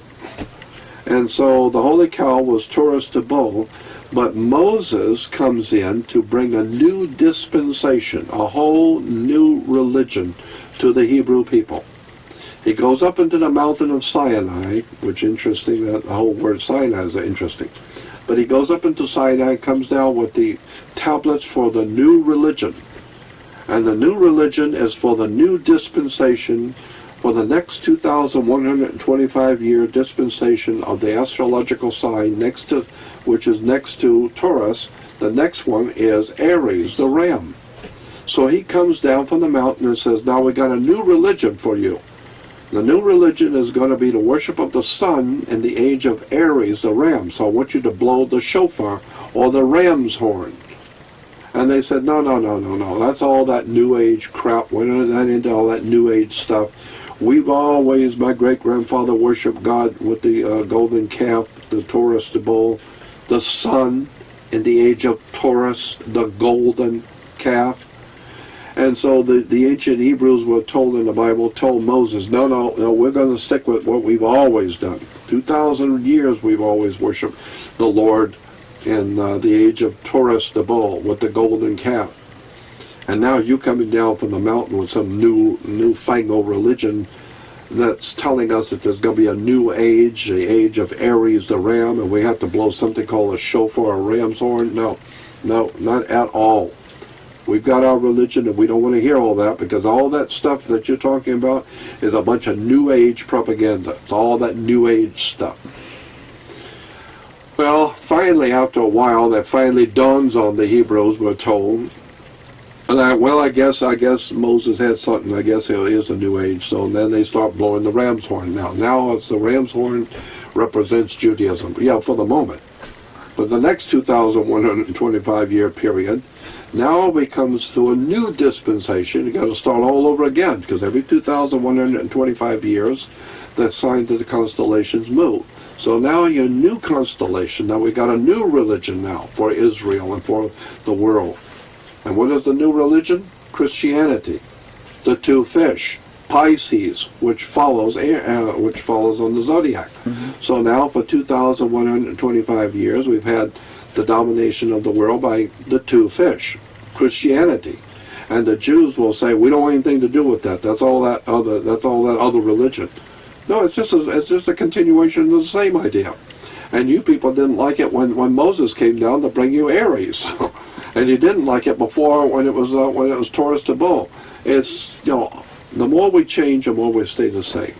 And so the holy cow was Taurus the bull, but Moses comes in to bring a new dispensation, a whole new religion to the Hebrew people. He goes up into the mountain of Sinai, which is interesting, that the whole word Sinai is interesting. But he goes up into Sinai, comes down with the tablets for the new religion. And the new religion is for the new dispensation, for the next 2,125-year dispensation of the astrological sign, which is next to Taurus. The next one is Aries, the ram. So he comes down from the mountain and says, now we got a new religion for you. The new religion is going to be the worship of the sun in the age of Aries, the ram. So I want you to blow the shofar, or the ram's horn. And they said, no, that's all that New Age crap. We're not into all that New Age stuff. We've always, my great-grandfather worshipped God with the golden calf, the Taurus, the bull, the sun in the age of Taurus, the golden calf. And so the ancient Hebrews were told in the Bible, told Moses, no, we're going to stick with what we've always done. 2,000 years we've always worshipped the Lord in the age of Taurus the bull with the golden calf. And now you coming down from the mountain with some new fangled religion that's telling us that there's going to be a new age, the age of Aries the ram, and we have to blow something called a shofar, a ram's horn. No, not at all. We've got our religion, and we don't want to hear all that, because all that stuff that you're talking about is a bunch of New Age propaganda. It's all that New Age stuff. Well, finally, after a while, that finally dawns on the Hebrews, we're told. And I guess Moses had something. I guess it is a New Age. So then they start blowing the ram's horn. Now it's the ram's horn represents Judaism. Yeah, for the moment. But the next 2,125-year period now becomes to a new dispensation. You got to start all over again, because every 2,125 years, the signs of the constellations move. So now your new constellation. Now we got a new religion now for Israel and for the world. And what is the new religion? Christianity. The two fish. Pisces, which follows on the zodiac. So now for 2,125 years we've had the domination of the world by the two fish, Christianity. And the Jews will say, we don't want anything to do with that. That's all that other religion. No, it's just a continuation of the same idea. And you people didn't like it when Moses came down to bring you Aries, and you didn't like it before when it was Taurus the bull. It's, the more we change, the more we stay the same.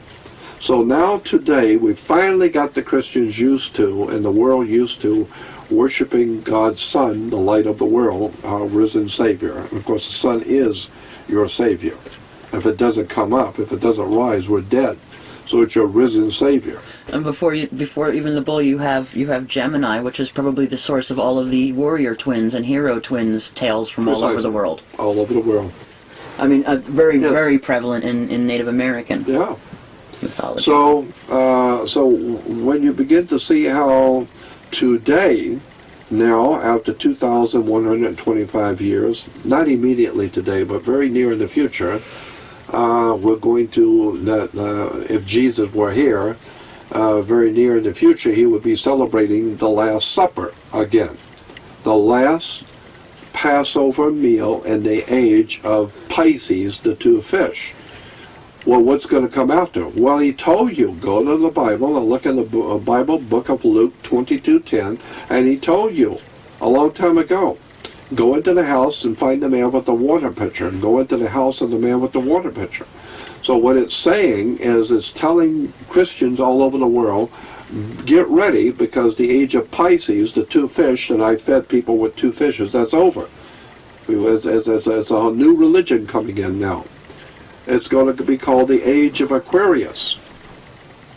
So now today, we finally got the Christians used to, and the world used to, worshiping God's Son, the light of the world, our risen Savior. And of course, the Son is your Savior. If it doesn't come up, if it doesn't rise, we're dead. So it's your risen Savior. And before even the bull, you have Gemini, which is probably the source of all of the warrior twins and hero twins tales from all over the world. All over the world. I mean, very prevalent in Native American mythology. So when you begin to see how today, now after 2,125 years, not immediately today, but very near in the future, we're going to, if Jesus were here, very near in the future, he would be celebrating the Last Supper again. The last Passover meal in the age of Pisces, the two fish. Well, what's going to come after? Well, he told you, go to the Bible and look in the Bible book of Luke 22:10, and he told you a long time ago, go into the house and find the man with the water pitcher, and go into the house of the man with the water pitcher. So what it's saying is it's telling Christians all over the world, get ready, because the age of Pisces, the two fish, that I fed people with two fishes, that's over. It's a new religion coming in now. It's going to be called the age of Aquarius.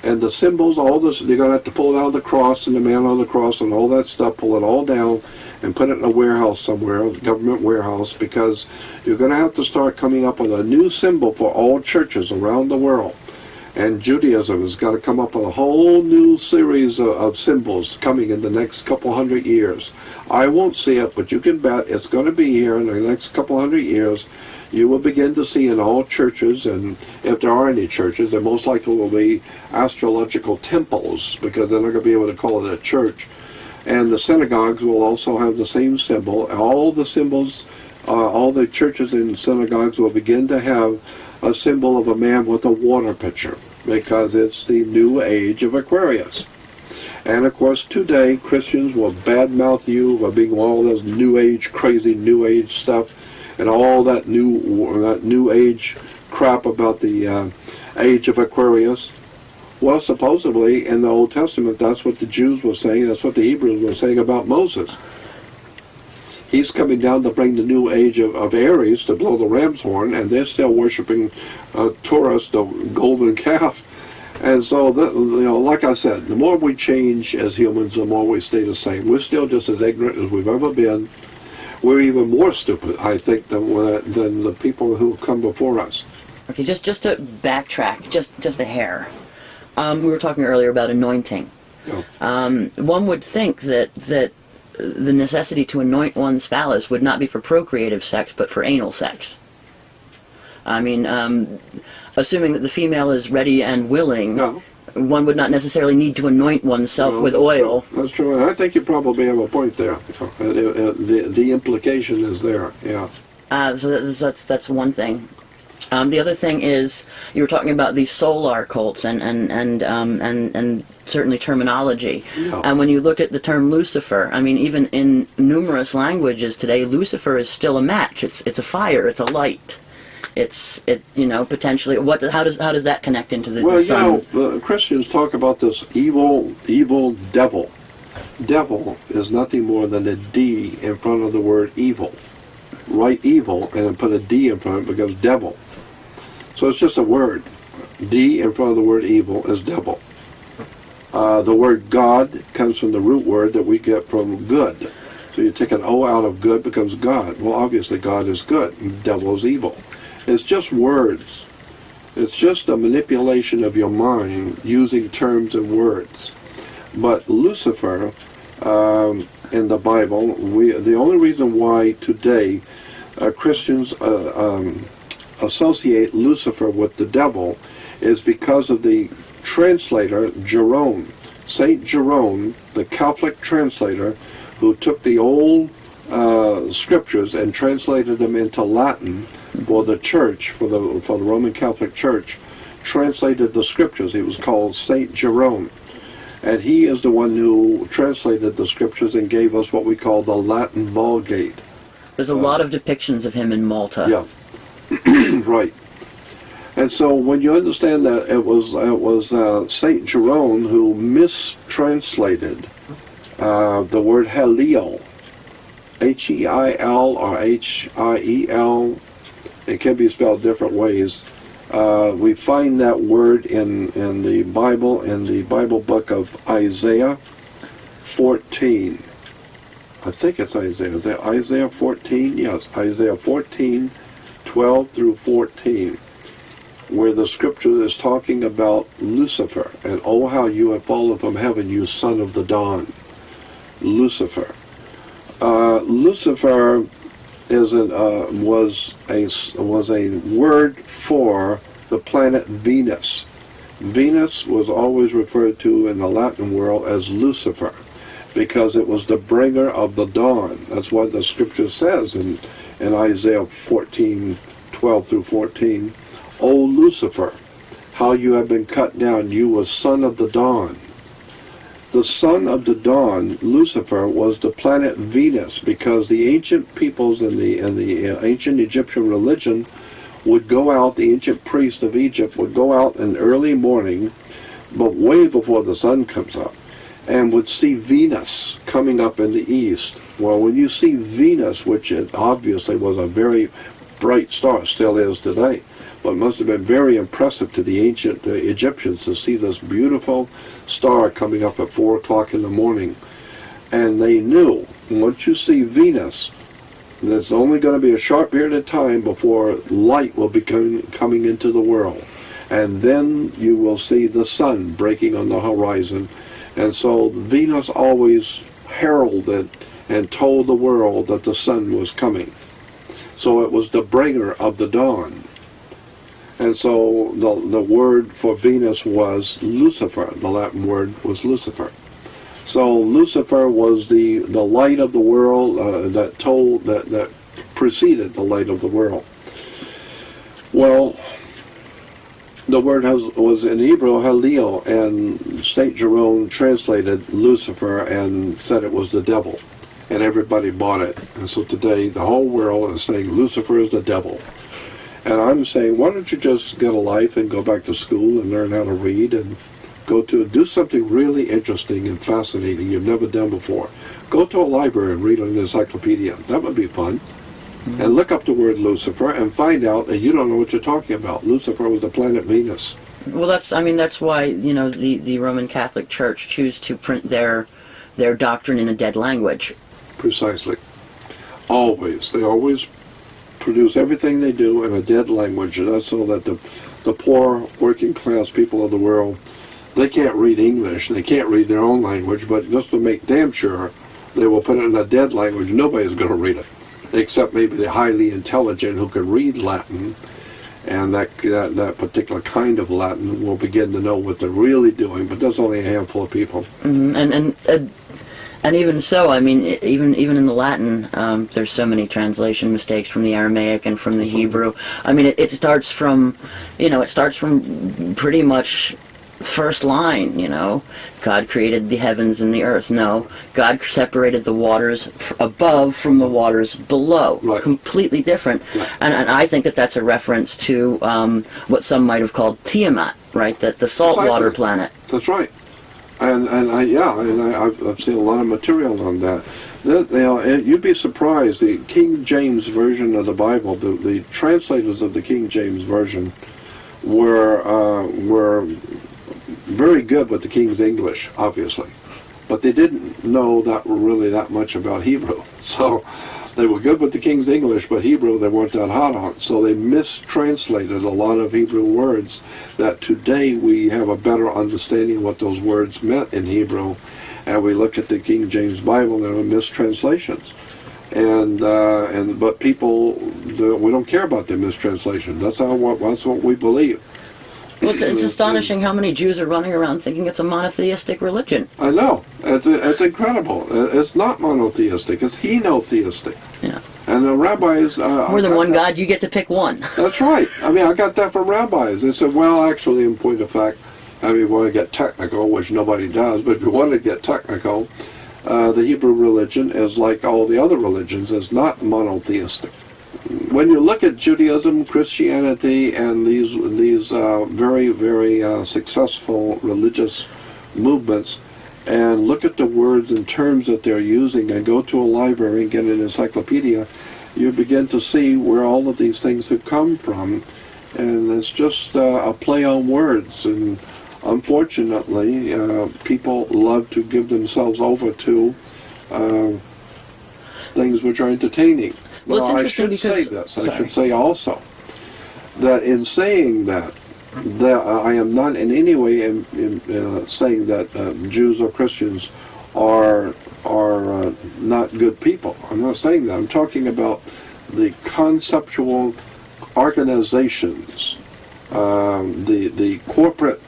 And the symbols, all this, you're going to have to pull down the cross and the man on the cross and all that stuff, pull it all down and put it in a warehouse somewhere, a government warehouse, because you're going to have to start coming up with a new symbol for all churches around the world. And Judaism has got to come up with a whole new series of symbols coming in the next couple hundred years. I won't see it, but you can bet it's going to be here in the next couple hundred years. You will begin to see in all churches, and if there are any churches, there most likely will be astrological temples, because they're not going to be able to call it a church. And the synagogues will also have the same symbol. All the symbols, all the churches and synagogues will begin to have a symbol of a man with a water pitcher, because it's the new age of Aquarius. And of course today Christians will badmouth you for being all those new age, crazy new age stuff, and all that new age crap about the age of Aquarius. Well, supposedly in the Old Testament, that's what the Jews were saying, that's what the Hebrews were saying about Moses. He's coming down to bring the new age of Aries, to blow the ram's horn, and they're still worshiping Taurus, the golden calf. And so, like I said, the more we change as humans, the more we stay the same. We're still just as ignorant as we've ever been. We're even more stupid, I think, than the people who come before us. Okay, just to backtrack, just a hair. We were talking earlier about anointing. Yeah. One would think that the necessity to anoint one's phallus would not be for procreative sex, but for anal sex. I mean, assuming that the female is ready and willing, No. one would not necessarily need to anoint oneself with oil. That's true. And I think you probably have a point there. The implication is there, yeah. So that's one thing. The other thing is, you were talking about these solar cults and certainly terminology. Yeah. And when you look at the term Lucifer, I mean, even in numerous languages today, Lucifer is still a match. It's a fire. It's a light. Potentially. How does that connect into the sun? Christians talk about this evil devil. Devil is nothing more than a D in front of the word evil. Write evil and then put a D in front of it becomes devil. So it's just a word. D in front of the word evil is devil. The word God comes from the root word that we get from good. So you take an O out of good, becomes God. Well, obviously God is good, and devil is evil. It's just words. It's just a manipulation of your mind using terms and words. But Lucifer, in the Bible, the only reason why today Christians associate Lucifer with the devil is because of the translator Jerome. Saint Jerome, the Catholic translator, who took the old scriptures and translated them into Latin for the church, for the Roman Catholic Church, translated the scriptures. He was called Saint Jerome. And he is the one who translated the scriptures and gave us what we call the Latin Vulgate. There's a lot of depictions of him in Malta. Yeah, right. And so when you understand that it was Saint Jerome who mistranslated the word Heliel, H-E-I-L or H-I-E-L, it can be spelled different ways. We find that word in the Bible book of Isaiah 14. I think it's Isaiah. Is that Isaiah 14? Yes, Isaiah 14, 12 through 14, where the scripture is talking about Lucifer, and oh how you have fallen from heaven, you son of the dawn. Lucifer. Lucifer was a word for the planet Venus. Venus was always referred to in the Latin world as Lucifer, because it was the bringer of the dawn. That's what the scripture says in Isaiah 14, 12 through 14. O Lucifer, how you have been cut down, you was son of the dawn. The son of the dawn, Lucifer, was the planet Venus, because the ancient peoples in the ancient Egyptian religion would go out, the ancient priests of Egypt would go out in early morning, but way before the sun comes up, and would see Venus coming up in the east. Well, when you see Venus, which it obviously was a very bright star, still is today, but must have been very impressive to the ancient Egyptians to see this beautiful star coming up at 4 o'clock in the morning. And they knew, once you see Venus, there's only going to be a short period of time before light will be coming into the world. And then you will see the sun breaking on the horizon. And so Venus always heralded and told the world that the sun was coming. So it was the bringer of the dawn. And so the word for Venus was Lucifer. The Latin word was Lucifer. So Lucifer was the light of the world that preceded the light of the world. Well, the word was in Hebrew Heliel, and Saint Jerome translated Lucifer and said it was the devil, and everybody bought it. And so today the whole world is saying Lucifer is the devil. And I'm saying, why don't you just get a life and go back to school and learn how to read and do something really interesting and fascinating you've never done before. Go to a library and read an encyclopedia. That would be fun. Mm-hmm. And look up the word Lucifer and find out that you don't know what you're talking about. Lucifer was the planet Venus. Well, that's why, the Roman Catholic Church choose to print their doctrine in a dead language. Precisely. Always. They always produce everything they do in a dead language, and that's so that the poor working class people of the world, they can't read English, they can't read their own language, but just to make damn sure, they will put it in a dead language. Nobody's going to read it, except maybe the highly intelligent who can read Latin and that particular kind of Latin will begin to know what they're really doing. But there's only a handful of people. And even so, I mean, even in the Latin, there's so many translation mistakes from the Aramaic and from the Hebrew. I mean, it starts from, it starts from pretty much first line, God created the heavens and the earth. No, God separated the waters above from the waters below. Right. Completely different. Right. And I think that's a reference to what some might have called Tiamat, right? The saltwater planet. That's right. And I've seen a lot of material on that. You'd be surprised. The King James version of the Bible, the translators of the King James version were very good with the King's English, obviously, but they didn't know that much about Hebrew. So they were good with the King's English, but Hebrew they weren't that hot on. So they mistranslated a lot of Hebrew words that today we have a better understanding of what those words meant in Hebrew, and we look at the King James Bible and there are mistranslations. But people, we don't care about the mistranslation. That's what we believe. Well, it's astonishing how many Jews are running around thinking it's a monotheistic religion. I know. It's incredible. It's not monotheistic. It's henotheistic. Yeah. And the rabbis... More than one God, you get to pick one. That's right. I mean, I got that from rabbis. They said, well, actually, in point of fact, if you want to get technical, which nobody does, but if you want to get technical, the Hebrew religion is like all the other religions, is not monotheistic. When you look at Judaism, Christianity, and these very, very successful religious movements, and look at the words and terms that they're using, and go to a library and get an encyclopedia, you begin to see where all of these things have come from, and it's just a play on words. And unfortunately, people love to give themselves over to things which are entertaining. Well, I should say this. I should say also that in saying that I am not in any way saying that Jews or Christians are not good people. I'm not saying that. I'm talking about the conceptual organizations, the corporate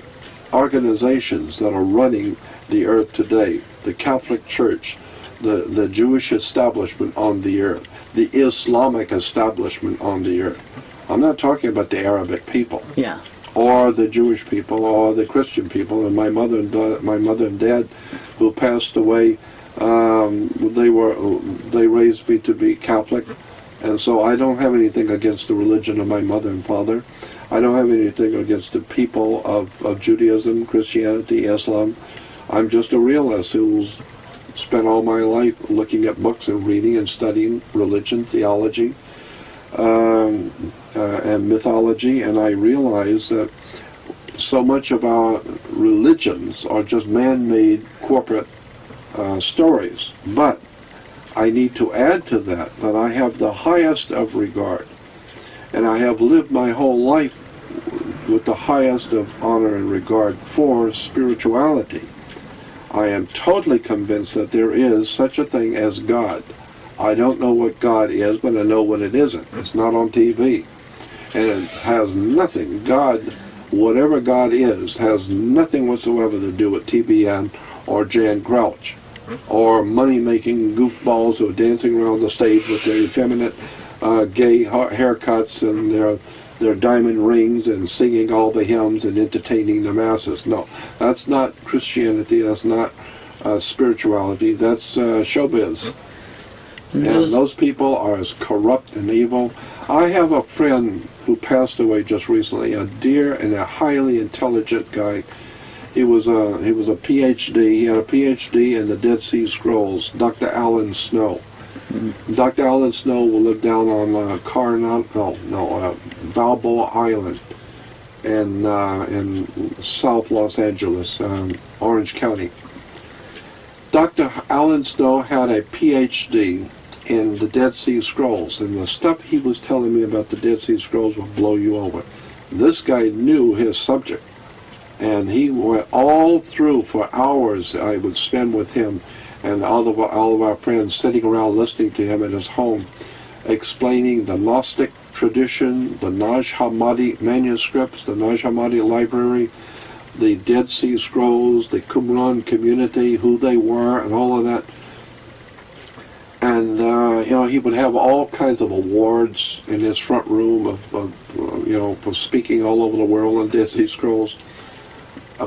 organizations that are running the earth today, the Catholic Church, the Jewish establishment on the earth, the Islamic establishment on the earth. I'm not talking about the Arabic people, or the Jewish people, or the Christian people. And my mother and dad, who passed away, they raised me to be Catholic, and so I don't have anything against the religion of my mother and father. I don't have anything against the people of Judaism, Christianity, Islam. I'm just a realist who's spent all my life looking at books and reading and studying religion, theology, and mythology, and I realize that so much of our religions are just man-made corporate stories. But I need to add to that I have the highest of regard, and I have lived my whole life with the highest of honor and regard for spirituality. I am totally convinced that there is such a thing as God. I don't know what God is, but I know what it isn't. It's not on TV. And it has nothing, whatever God is, has nothing whatsoever to do with TBN or Jan Grouch or money-making goofballs who are dancing around the stage with their effeminate gay haircuts and their diamond rings and singing all the hymns and entertaining the masses. No, that's not Christianity, that's not spirituality, that's showbiz. And those people are as corrupt and evil. I have a friend who passed away just recently, a dear and a highly intelligent guy. He was a PhD. He had a PhD in the Dead Sea Scrolls, Dr. Alan Snow. Dr. Alan Snow will live down on Balboa Island in South Los Angeles, Orange County. Dr. Alan Snow had a PhD in the Dead Sea Scrolls, and the stuff he was telling me about the Dead Sea Scrolls will blow you over. This guy knew his subject, and he went all through for hours. I would spend with him and all of our friends sitting around listening to him at his home, explaining the Gnostic tradition, the Nag Hammadi manuscripts, the Nag Hammadi library, the Dead Sea Scrolls, the Qumran community, who they were, and all of that. And he would have all kinds of awards in his front room for speaking all over the world on Dead Sea Scrolls.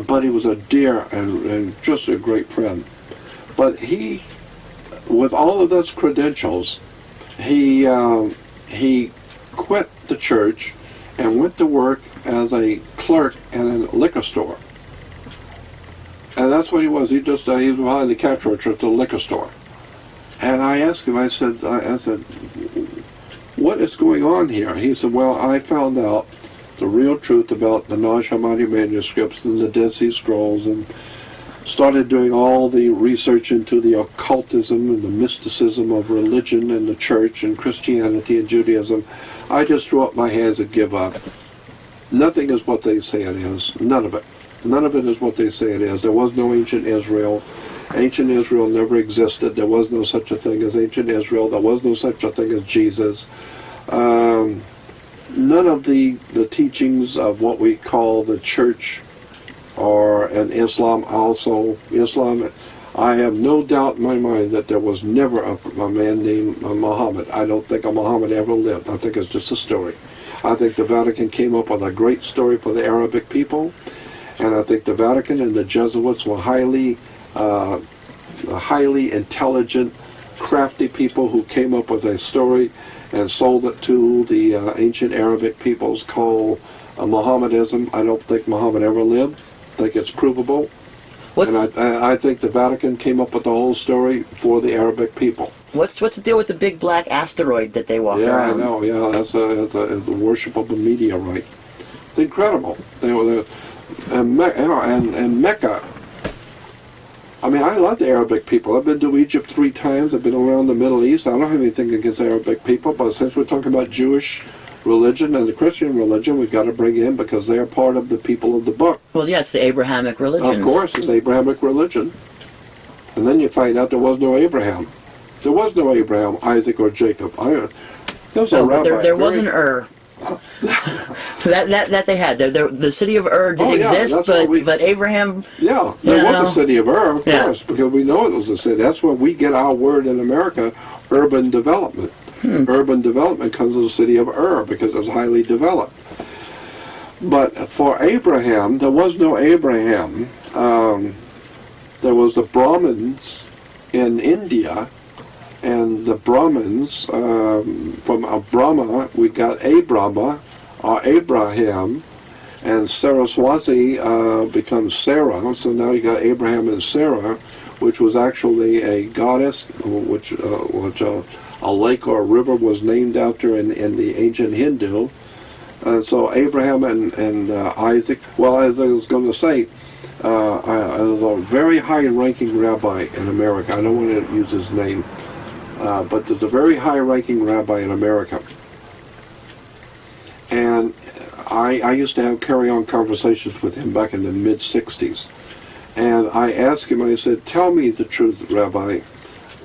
But he was a dear and just a great friend. But he, with all of those credentials, he quit the church and went to work as a clerk in a liquor store. And that's what he was. He was behind the cash register at the liquor store. And I asked him, I said, what is going on here? He said, well, I found out the real truth about the Nag Hammadi manuscripts and the Dead Sea Scrolls, and started doing all the research into the occultism and the mysticism of religion and the church and Christianity and Judaism. I just threw up my hands and give up. Nothing is what they say it is. None of it. None of it is what they say it is. There was no ancient Israel. Ancient Israel never existed. There was no such a thing as ancient Israel. There was no such a thing as Jesus. None of the teachings of what we call the church or in Islam also. Islam, I have no doubt in my mind that there was never a man named Muhammad. I don't think a Muhammad ever lived. I think it's just a story. I think the Vatican came up with a great story for the Arabic people, and I think the Vatican and the Jesuits were highly intelligent, crafty people who came up with a story and sold it to the ancient Arabic peoples called Mohammedanism. I don't think Muhammad ever lived. I think it's provable. And I think the Vatican came up with the whole story for the Arabic people. What's the deal with the big black asteroid that they walk around? Yeah, I know. Yeah, that's a worship of a meteorite. It's incredible. And Mecca. I mean, I love the Arabic people. I've been to Egypt 3 times. I've been around the Middle East. I don't have anything against Arabic people, but since we're talking about Jewish religion and the Christian religion, we've got to bring in, because they are part of the people of the book. Well, yeah, it's the Abrahamic religion. Of course, it's the Abrahamic religion. And then you find out there was no Abraham. There was no Abraham, Isaac, or Jacob. There was a rabbi. There was an Ur. that they had. The city of Ur did exist, but Abraham... Yeah, there was a city of Ur, of course, because we know it was a city. That's where we get our word in America, urban development. Urban development comes from the city of Ur, because it was highly developed. But for Abraham, there was no Abraham. There was the Brahmins in India, and the Brahmins, from Brahma, we got Abrahma, or Abraham, and Saraswati becomes Sarah, so now you got Abraham and Sarah, which was actually a goddess, which a lake or a river was named after in the ancient Hindu. So Abraham and Isaac, well, as I was going to say, there's a very high-ranking rabbi in America. I don't want to use his name. But there's a very high-ranking rabbi in America. And I used to carry-on conversations with him back in the mid-'60s. And I asked him, I said, tell me the truth, Rabbi.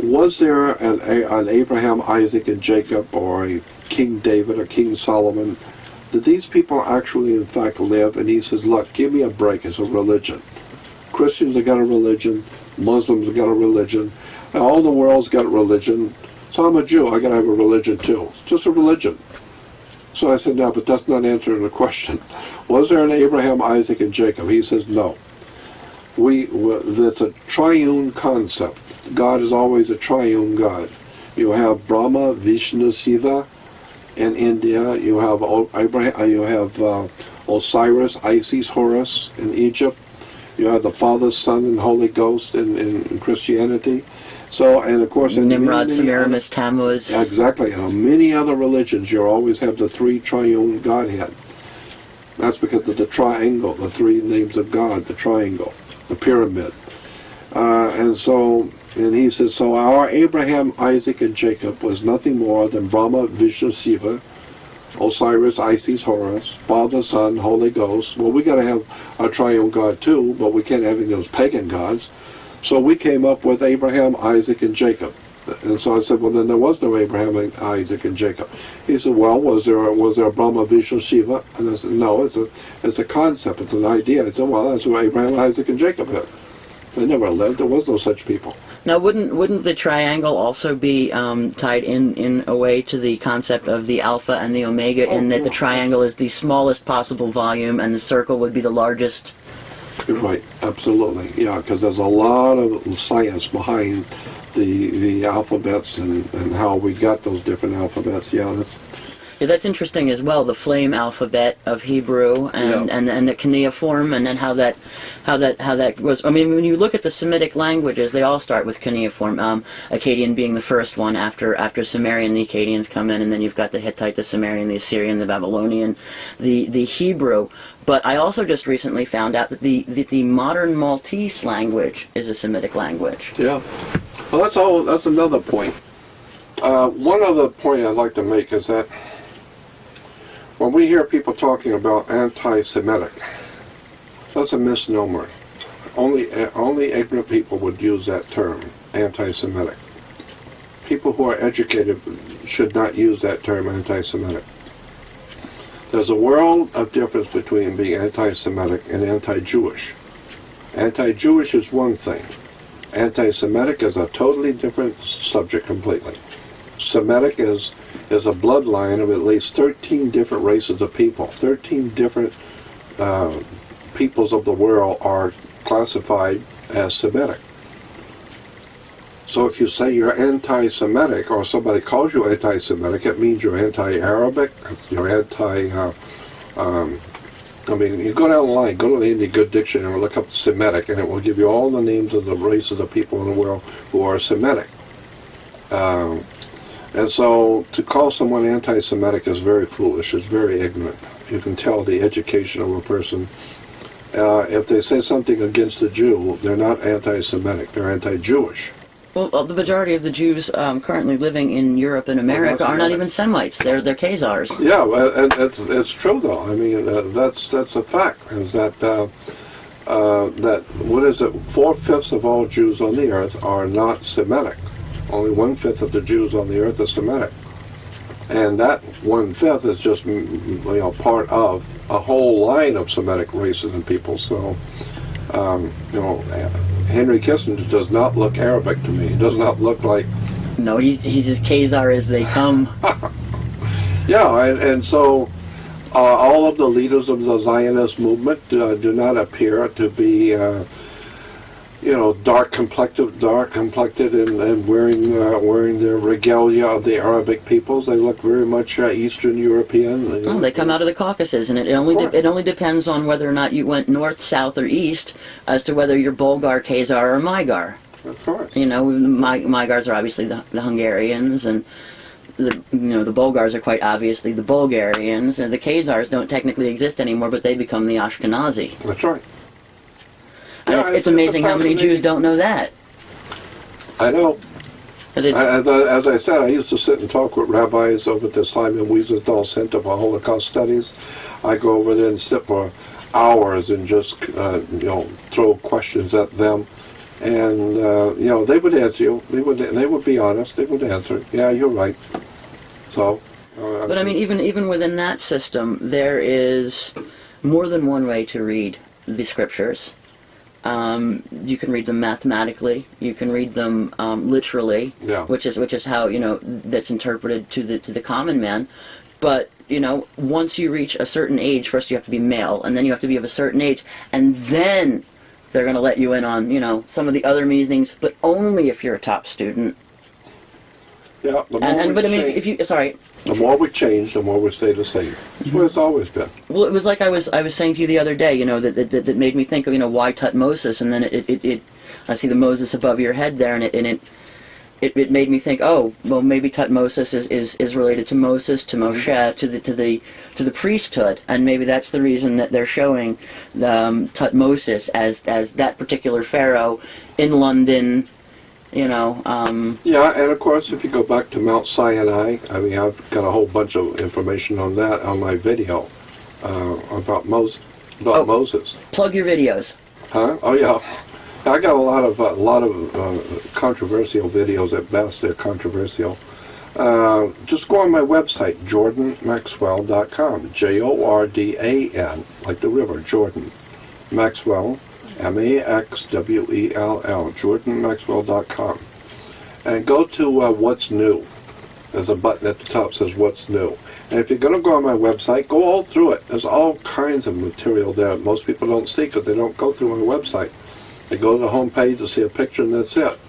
Was there an Abraham, Isaac, and Jacob, or a King David, or King Solomon? Did these people actually, in fact, live? And he says, look, give me a break. It's a religion. Christians have got a religion. Muslims have got a religion. All the world's got a religion. So I'm a Jew. I got to have a religion too. It's just a religion. So I said, no, but that's not answering the question. Was there an Abraham, Isaac, and Jacob? He says, no. That's a triune concept. God is always a triune God. You have Brahma, Vishnu, Shiva in India. You have Abraham. You have Osiris, Isis, Horus in Egypt. You have the Father, Son, and Holy Ghost in Christianity. So, and of course, Nimrod, Semiramis, Tammuz. Exactly. In many other religions, you always have the 3 triune Godhead. That's because of the triangle, the 3 names of God, the triangle, the pyramid. And he says, so our Abraham, Isaac, and Jacob was nothing more than Brahma, Vishnu, Shiva, Osiris, Isis, Horus, Father, Son, Holy Ghost. Well, we got to have a triune God too, but we can't have any of those pagan gods. So we came up with Abraham, Isaac, and Jacob. And so I said, well, then there was no Abraham, Isaac, and Jacob. He said, well, was there Brahma, Vishnu, Shiva? And I said, no, it's a concept, it's an idea. I said, well, that's what Abraham, Isaac, and Jacob had. They never lived. There was no such people. Now, wouldn't the triangle also be tied in a way to the concept of the alpha and the omega, in that the triangle is the smallest possible volume and the circle would be the largest? You're right, absolutely. Yeah, because there's a lot of science behind the alphabets and how we got those different alphabets. Yeah, that's interesting as well. The flame alphabet of Hebrew and the cuneiform, and then how that was. I mean, when you look at the Semitic languages, they all start with cuneiform. Akkadian being the first one. After Sumerian, the Akkadians come in, and then you've got the Hittite, the Sumerian, the Assyrian, the Babylonian, the Hebrew. But I also just recently found out that the modern Maltese language is a Semitic language. Yeah. Well, that's another point. One other point I'd like to make is that when we hear people talking about anti-Semitic, that's a misnomer. Only ignorant people would use that term, anti-Semitic. People who are educated should not use that term, anti-Semitic. There's a world of difference between being anti-Semitic and anti-Jewish. Anti-Jewish is one thing. Anti-Semitic is a totally different subject completely. Semitic is a bloodline of at least 13 different races of people. 13 different peoples of the world are classified as Semitic. So if you say you're anti-Semitic, or somebody calls you anti-Semitic, it means you're anti-Arabic, you're I mean, you go down the line, go to the Indian Good Dictionary and look up Semitic, and it will give you all the names of the races of people in the world who are Semitic. And so to call someone anti-Semitic is very foolish, it's very ignorant. You can tell the education of a person. If they say something against a Jew, they're not anti-Semitic, they're anti-Jewish. Well, the majority of the Jews currently living in Europe and America are not even Semites. They're Khazars. Yeah, and it's true though. I mean, that's a fact. Is that that what is it? 4/5 of all Jews on the earth are not Semitic. Only 1/5 of the Jews on the earth are Semitic, and that 1/5 is just part of a whole line of Semitic races and people. So Henry Kissinger does not look Arabic to me. He does not look like... No, he's as Khazar as they come. Yeah, and so all of the leaders of the Zionist movement do not appear to be, dark complected and wearing their regalia of the Arabic peoples. They look very much Eastern European. Oh, they come out of the Caucasus, and it only depends on whether or not you went north, south, or east as to whether you're Bulgar, Khazar, or Magyar. Of course. Magyars are obviously the Hungarians, and the Bulgars are quite obviously the Bulgarians, and the Khazars don't technically exist anymore, but they become the Ashkenazi. That's right. Yeah, it's amazing how many Jews don't know that. I know. As I said, I used to sit and talk with rabbis over at the Simon Wiesenthal Center for Holocaust Studies. I go over there and sit for hours and just throw questions at them, and they would answer you. They would be honest. They would answer. Yeah, you're right. So. But I mean, even within that system, there is more than one way to read the scriptures. You can read them mathematically. You can read them literally, which is how that's interpreted to the common man. But once you reach a certain age, first you have to be male, and then you have to be of a certain age, and then they're going to let you in on some of the other meanings, but only if you're a top student. Yeah, The more we change, the more we stay the same. That's what it's always been. Well, it was like I was saying to you the other day, that made me think of, why Tutmosis, and then I see the Moses above your head there, and it made me think, oh, well, maybe Tutmosis is related to Moses, to Moshe, to the priesthood, and maybe that's the reason that they're showing Tutmosis as that particular pharaoh in London. Yeah, and of course, if you go back to Mount Sinai, I mean, I've got a whole bunch of information on that on my video about Moses. Plug your videos. Huh? Oh, yeah. I got a lot of controversial videos. At best, they're controversial. Just go on my website, jordanmaxwell.com. Jordan, like the river, Jordan Maxwell, Maxwell, jordanmaxwell.com, and go to What's New. There's a button at the top that says What's New. And if you're going to go on my website, go all through it. There's all kinds of material there most people don't see because they don't go through my website. They go to the home page to see a picture and that's it.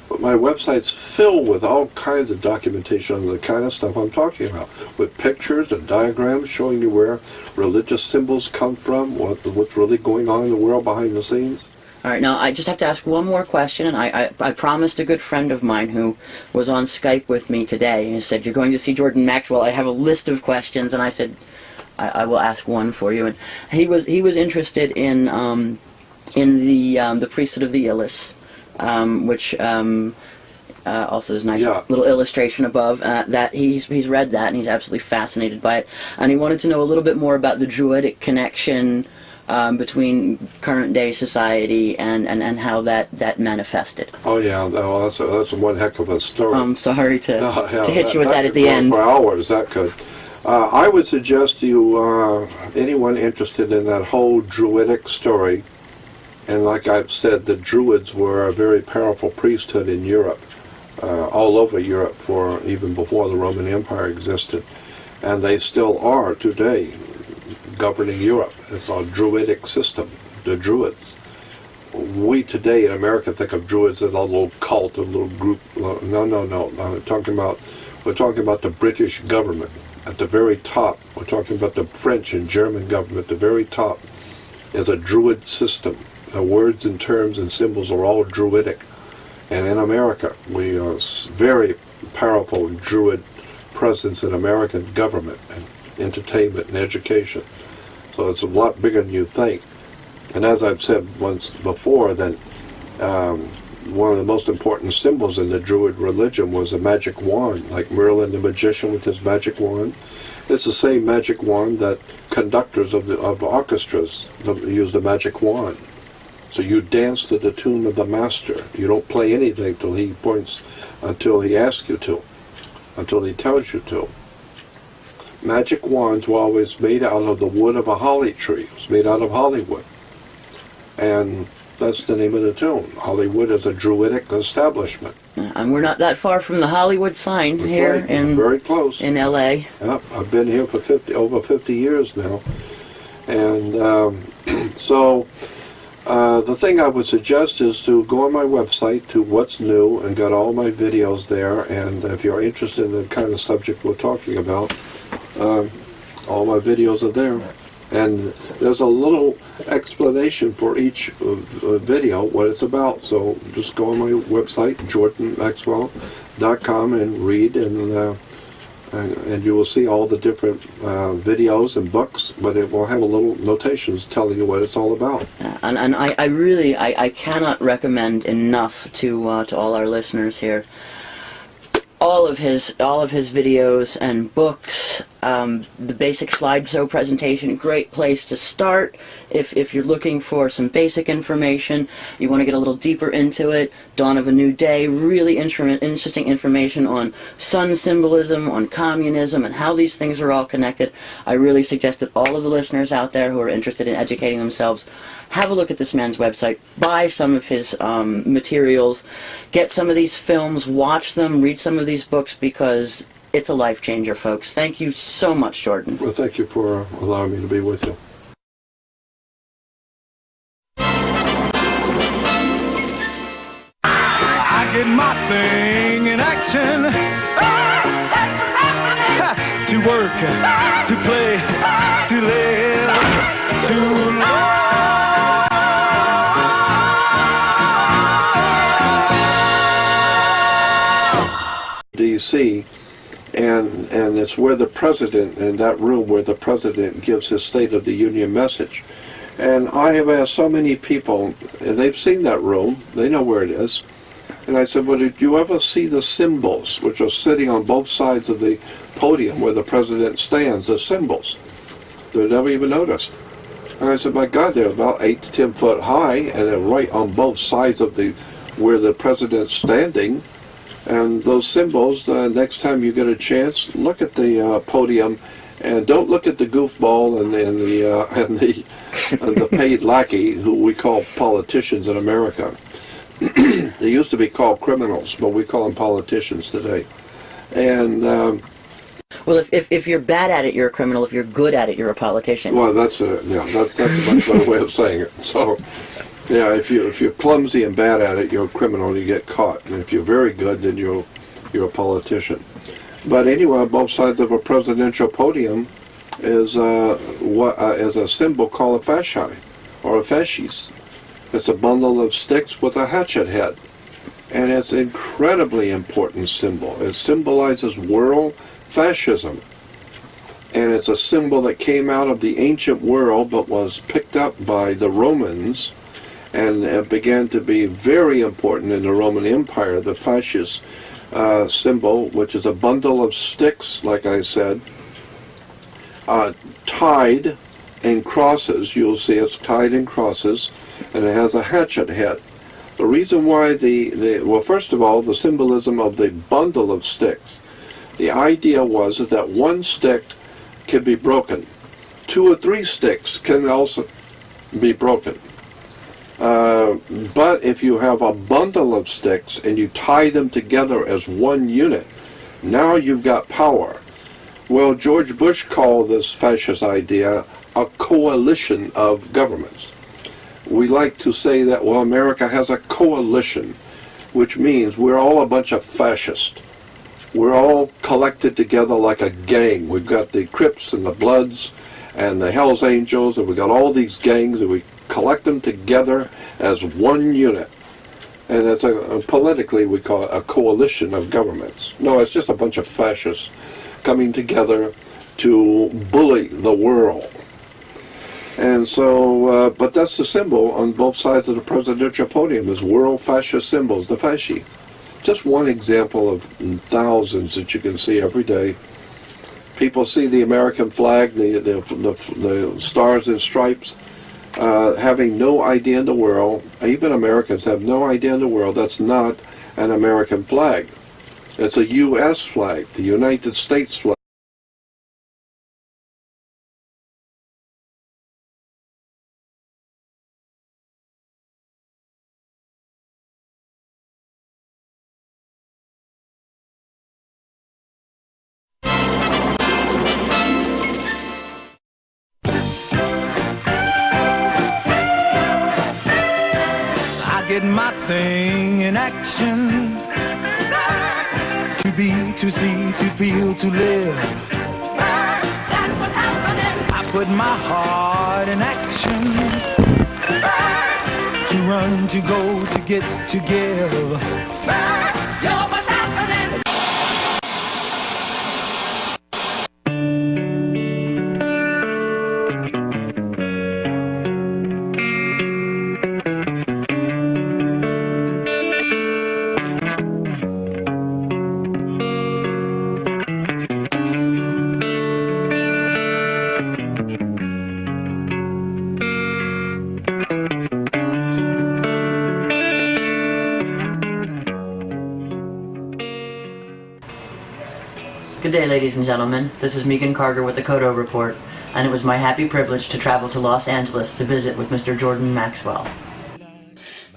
But my website's filled with all kinds of documentation of the kind of stuff I'm talking about, with pictures and diagrams showing you where religious symbols come from, what's really going on in the world behind the scenes. All right, now I just have to ask one more question, and I promised a good friend of mine who was on Skype with me today, and he said, "You're going to see Jordan Maxwell. I have a list of questions," and I said, "I will ask one for you." And he was interested in the priesthood of the Illis, which also there's a nice little illustration above that he's read that and he's absolutely fascinated by it, and he wanted to know a little bit more about the Druidic connection between current day society and how that manifested. Oh yeah, well, that's one heck of a story. I'm sorry to hit you with that at the end. For hours, that could. I would suggest to you, anyone interested in that whole Druidic story, and like I've said, the Druids were a very powerful priesthood in Europe, all over Europe, even before the Roman Empire existed, and they still are today, governing Europe. It's a Druidic system, the Druids. We today in America think of Druids as a little cult, a little group. No. We're talking about the British government at the very top. We're talking about the French and German government at the very top. Is a Druid system. The words and terms and symbols are all Druidic. And in America, we are very powerful Druid presence in American government and entertainment and education. So it's a lot bigger than you think. And as I've said once before, that one of the most important symbols in the Druid religion was a magic wand, like Merlin the magician with his magic wand. It's the same magic wand that conductors of orchestras use, the magic wand. So you dance to the tune of the master. You don't play anything till he points, until he asks you to, until he tells you to. Magic wands were always made out of the wood of a holly tree. It was made out of Hollywood. And that's the name of the tune. Hollywood is a Druidic establishment. And we're not that far from the Hollywood sign here in very close in L.A. Yep, I've been here for over 50 years now. And so the thing I would suggest is to go on my website to What's New and get all my videos there. And if you're interested in the kind of subject we're talking about, all my videos are there. And there's a little explanation for each video, what it's about. So just go on my website, jordanmaxwell.com, and read, and you will see all the different videos and books, but it will have a little notations telling you what it's all about. And I really cannot recommend enough to all our listeners here all of his videos and books. The basic slideshow presentation, great place to start if you're looking for some basic information, you want to get a little deeper into it. Dawn of a New Day, really interesting information on sun symbolism, on communism, and how these things are all connected. I really suggest that all of the listeners out there who are interested in educating themselves have a look at this man's website, buy some of his materials, get some of these films, watch them, read some of these books, because it's a life changer, folks. Thank you so much, Jordan. Well, thank you for allowing me to be with you. I get my thing in action. To work, to play, to live, to love. D.C. and it's where the president, in that room where the president gives his State of the Union message. And I have asked so many people, and they've seen that room, they know where it is, and I said, well, did you ever see the symbols which are sitting on both sides of the podium where the president stands, the symbols? They never even noticed. And I said, my God, they're about 8 to 10 foot high, and they're right on both sides of where the president's standing. And those symbols, next time you get a chance, look at the podium, and don't look at the goofball and the paid lackey, who we call politicians in America. They used to be called criminals, but we call them politicians today. And well, if you're bad at it, you're a criminal. If you're good at it, you're a politician. well, that's a much better way of saying it. So, yeah, if you're clumsy and bad at it, you're a criminal and you get caught. And if you're very good, then you're a politician. But anyway, on both sides of a presidential podium is a symbol called a fasci, or a fascis. It's a bundle of sticks with a hatchet head. And it's an incredibly important symbol. It symbolizes world fascism. And it's a symbol that came out of the ancient world but was picked up by the Romans, and it began to be very important in the Roman Empire, the fascist symbol, which is a bundle of sticks, like I said, tied in crosses. You'll see it's tied in crosses, and it has a hatchet head. The reason why well, first of all, the symbolism of the bundle of sticks. The idea was that one stick can be broken. 2 or 3 sticks can also be broken. But if you have a bundle of sticks and you tie them together as one unit, now you've got power. Well, George Bush called this fascist idea a coalition of governments. We like to say that, well, America has a coalition, which means we're all a bunch of fascists. We're all collected together like a gang. We've got the Crips and the Bloods and the Hells Angels, and we've got all these gangs, and we collect them together as one unit. And it's politically we call it a coalition of governments. No, it's just a bunch of fascists coming together to bully the world. And so, but that's the symbol on both sides of the presidential podium, is world fascist symbols, the fasci. Just one example of thousands that you can see every day. People see the American flag, the stars and stripes, having no idea in the world, even Americans have no idea in the world, that's not an American flag. It's a U.S. flag, the United States flag. Get my thing in action. To be, to see, to feel, to live. That's what's happening. I put my heart in action. To run, to go, to get, to give. You're what's happening. Good day, ladies and gentlemen. This is Megan Kargher with the COTO Report, and it was my happy privilege to travel to Los Angeles to visit with Mr. Jordan Maxwell.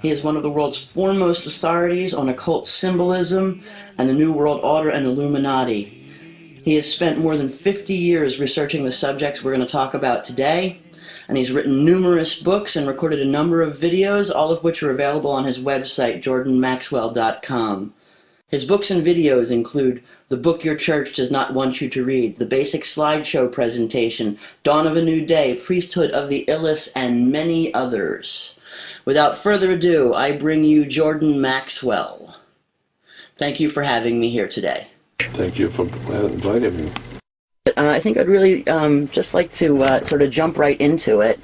He is one of the world's foremost authorities on occult symbolism and the New World Order and Illuminati. He has spent more than 50 years researching the subjects we're going to talk about today, and he's written numerous books and recorded a number of videos, all of which are available on his website, jordanmaxwell.com. His books and videos include The Book Your Church Does Not Want You to Read, The Basic Slideshow Presentation, Dawn of a New Day, Priesthood of the Illus, and many others. Without further ado, I bring you Jordan Maxwell. Thank you for having me here today. Thank you for inviting me. I think I'd really just like to sort of jump right into it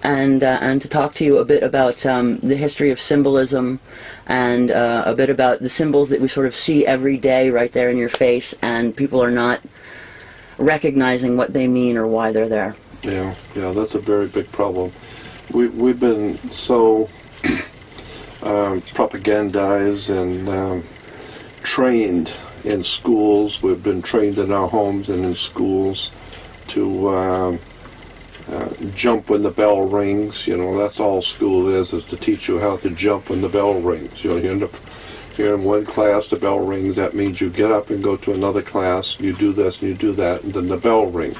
and to talk to you a bit about the history of symbolism and a bit about the symbols that we sort of see every day right there in your face, and people are not recognizing what they mean or why they're there. Yeah, that's a very big problem. We've been so propagandized and trained in schools. We've been trained in our homes and in schools to jump when the bell rings. That's all school is to teach you how to jump when the bell rings. You end up here in one class, the bell rings, that means you get up and go to another class, you do this and you do that, and then the bell rings.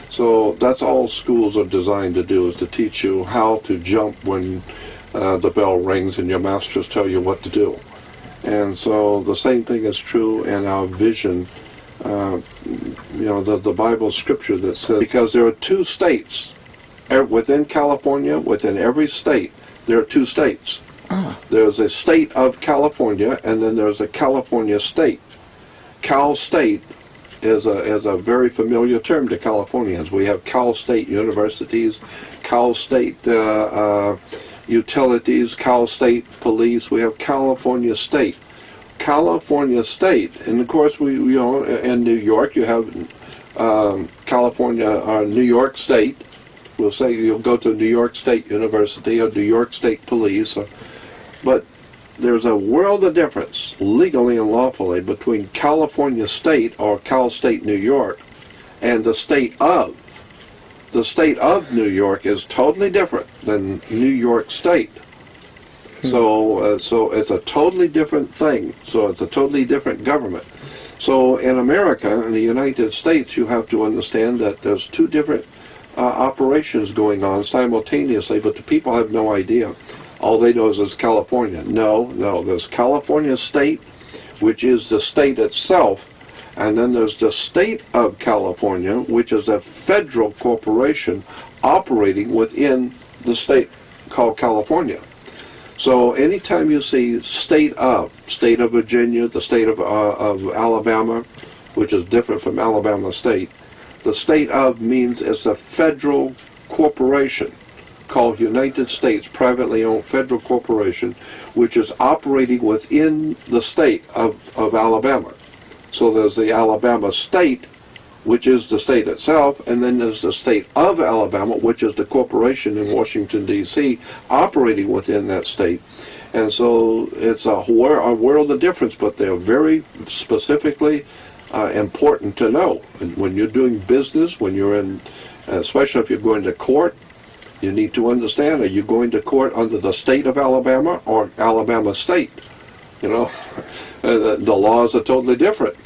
So that's all schools are designed to do, is to teach you how to jump when the bell rings and your masters tell you what to do. And so the same thing is true in our vision. The Bible scripture that says, because there are two states within California, within every state, there are two states. There's a state of California, and then there's a California state. Cal State is a very familiar term to Californians. We have Cal State universities, Cal State utilities, Cal State police. We have California State. California State, and of course in New York you have California, New York State. We'll say you'll go to New York State University or New York State Police, but there's a world of difference, legally and lawfully, between California State or Cal State New York and the state of. The state of New York is totally different than New York State. So it's a totally different thing. So it's a totally different government. So in America, in the United States, you have to understand that there's two different operations going on simultaneously, but the people have no idea. All they know is it's California. No, there's California State, which is the state itself, and then there's the state of California, which is a federal corporation operating within the state called California. So anytime you see state of Virginia, the state of Alabama, which is different from Alabama State, the state of means it's a federal corporation called United States Privately Owned Federal Corporation, which is operating within the state of Alabama. So there's the Alabama State, which is the state itself, and then there's the state of Alabama, which is the corporation in Washington, D.C., operating within that state. And so it's a world of difference, but they're very specifically important to know. And when you're doing business, when you're in, especially if you're going to court, you need to understand, are you going to court under the state of Alabama or Alabama State? The laws are totally different.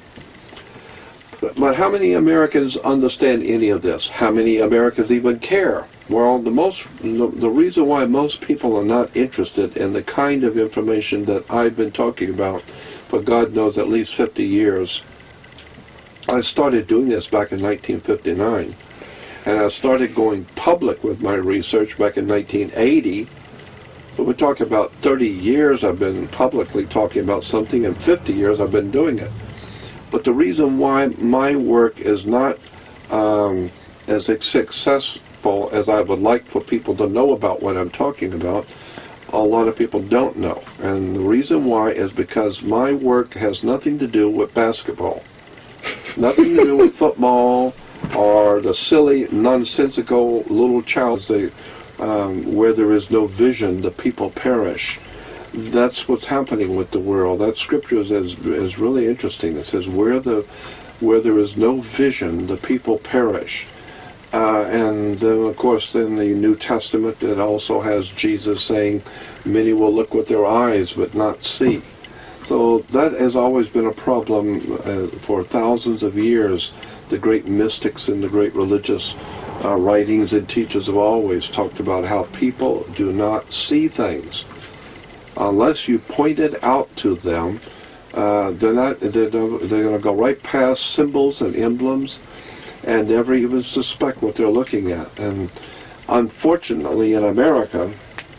But how many Americans understand any of this? How many Americans even care? Well, the reason why most people are not interested in the kind of information that I've been talking about for God knows at least 50 years. I started doing this back in 1959. And I started going public with my research back in 1980. So we're talking about 30 years I've been publicly talking about something, and 50 years I've been doing it. But the reason why my work is not as successful as I would like for people to know about what I'm talking about, a lot of people don't know. And the reason why is because my work has nothing to do with basketball. Nothing to do with football, or the silly, nonsensical little child, where there is no vision, the people perish. That's what's happening with the world. That scripture is really interesting. It says, where there is no vision, the people perish. And then, of course, in the New Testament, it also has Jesus saying, many will look with their eyes but not see. So that has always been a problem for thousands of years. The great mystics and the great religious writings and teachers have always talked about how people do not see things. Unless you point it out to them, they're going to go right past symbols and emblems and never even suspect what they're looking at. And unfortunately in America,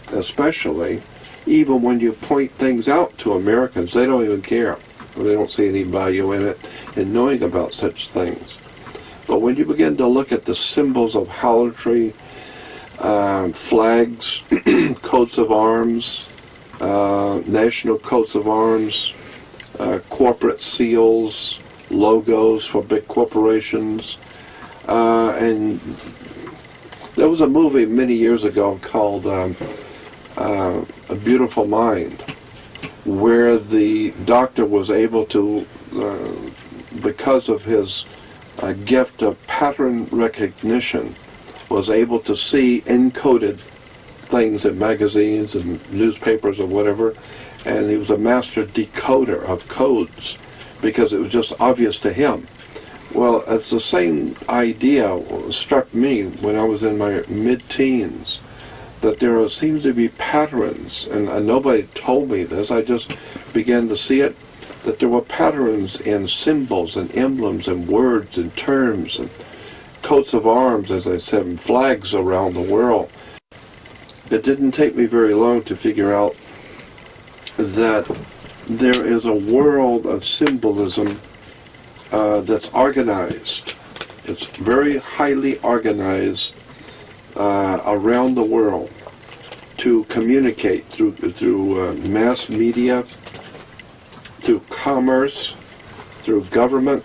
especially, even when you point things out to Americans, they don't even care. They don't see any value in it, in knowing about such things. But when you begin to look at the symbols of harlotry, flags, coats of arms, national coats of arms, corporate seals, logos for big corporations, and There was a movie many years ago called A Beautiful Mind, where the doctor was able to, because of his gift of pattern recognition, was able to see encoded things in magazines and newspapers or whatever, and he was a master decoder of codes because it was just obvious to him. Well, it's the same idea struck me when I was in my mid-teens, that there seems to be patterns, and nobody told me this, I just began to see it, that there were patterns in symbols and emblems and words and terms and coats of arms, as I said, and flags around the world. It didn't take me very long to figure out that there is a world of symbolism that's organized. It's very highly organized around the world to communicate through mass media, through commerce, through government.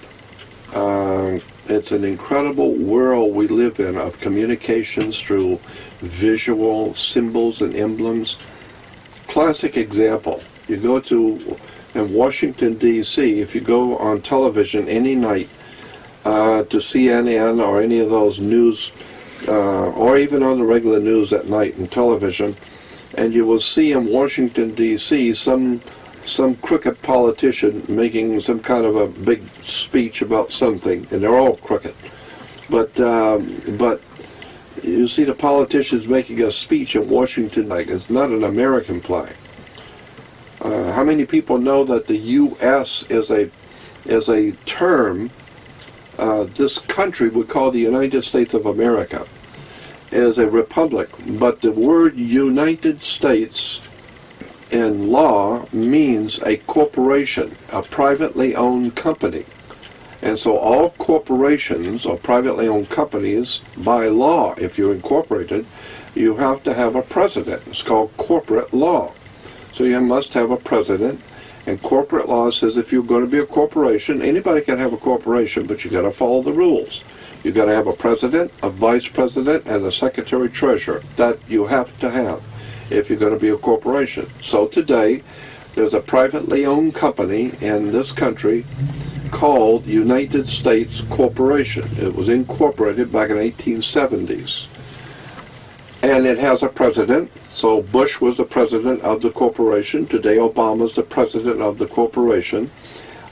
It's an incredible world we live in of communications through visual symbols and emblems. Classic example, you go to in Washington, D.C., if you go on television any night to CNN or any of those news, or even on the regular news at night in television, and you will see in Washington, D.C., some crooked politician making some kind of a big speech about something, and they're all crooked. But you see the politicians making a speech in Washington, like it's not an American flag. How many people know that the U.S. is a term this country would call the United States of America, is a republic, but the word United States in law means a corporation, a privately owned company. And so all corporations or privately owned companies, by law, if you're incorporated, you have to have a president. It's called corporate law. So you must have a president, and corporate law says if you're going to be a corporation, anybody can have a corporation, but you got to follow the rules. You got to have a president, a vice president, and a secretary treasurer. That you have to have if you're going to be a corporation. So today, there's a privately owned company in this country called United States Corporation. It was incorporated back in the 1870s. And it has a president. So Bush was the president of the corporation. Today Obama's the president of the corporation.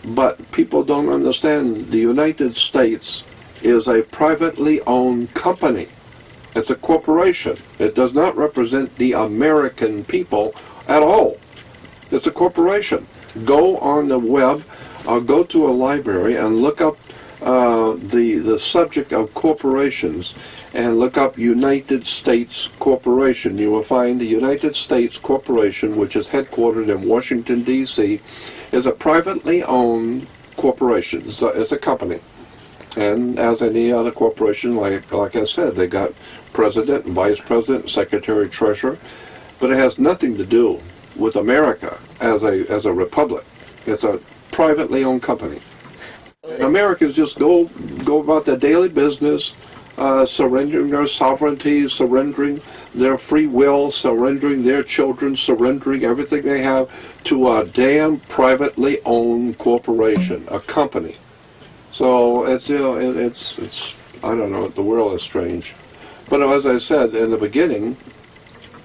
But people don't understand the United States is a privately owned company. It's a corporation. It does not represent the American people at all. It's a corporation. Go on the web or go to a library and look up the subject of corporations and look up United States Corporation. You will find the United States Corporation, which is headquartered in Washington, D.C., is a privately owned corporation. It's a company. And as any other corporation, like I said, they got president, vice president, secretary, treasurer, but it has nothing to do with America as a republic. It's a privately owned company. And Americans just go about their daily business, surrendering their sovereignty, surrendering their free will, surrendering their children, surrendering everything they have to a damn privately owned corporation, a company. So it's I don't know, the world is strange. But as I said in the beginning,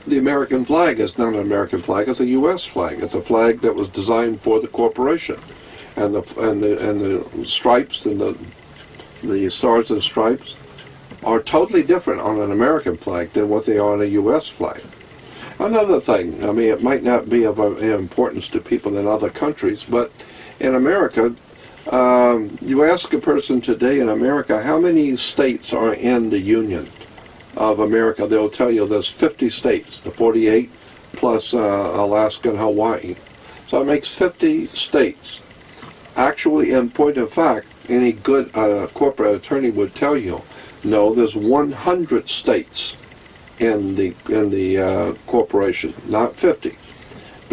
the American flag is not an American flag, it's a U.S. flag. It's a flag that was designed for the corporation. And the stripes and the stars and stripes are totally different on an American flag than what they are on a U.S. flag. Another thing, I mean, it might not be of importance to people in other countries, but in America, you ask a person today in America, how many states are in the Union of America? They'll tell you there's 50 states, the 48 plus Alaska and Hawaii. So it makes 50 states. Actually, in point of fact, any good corporate attorney would tell you, no, there's 100 states in the corporation, not 50.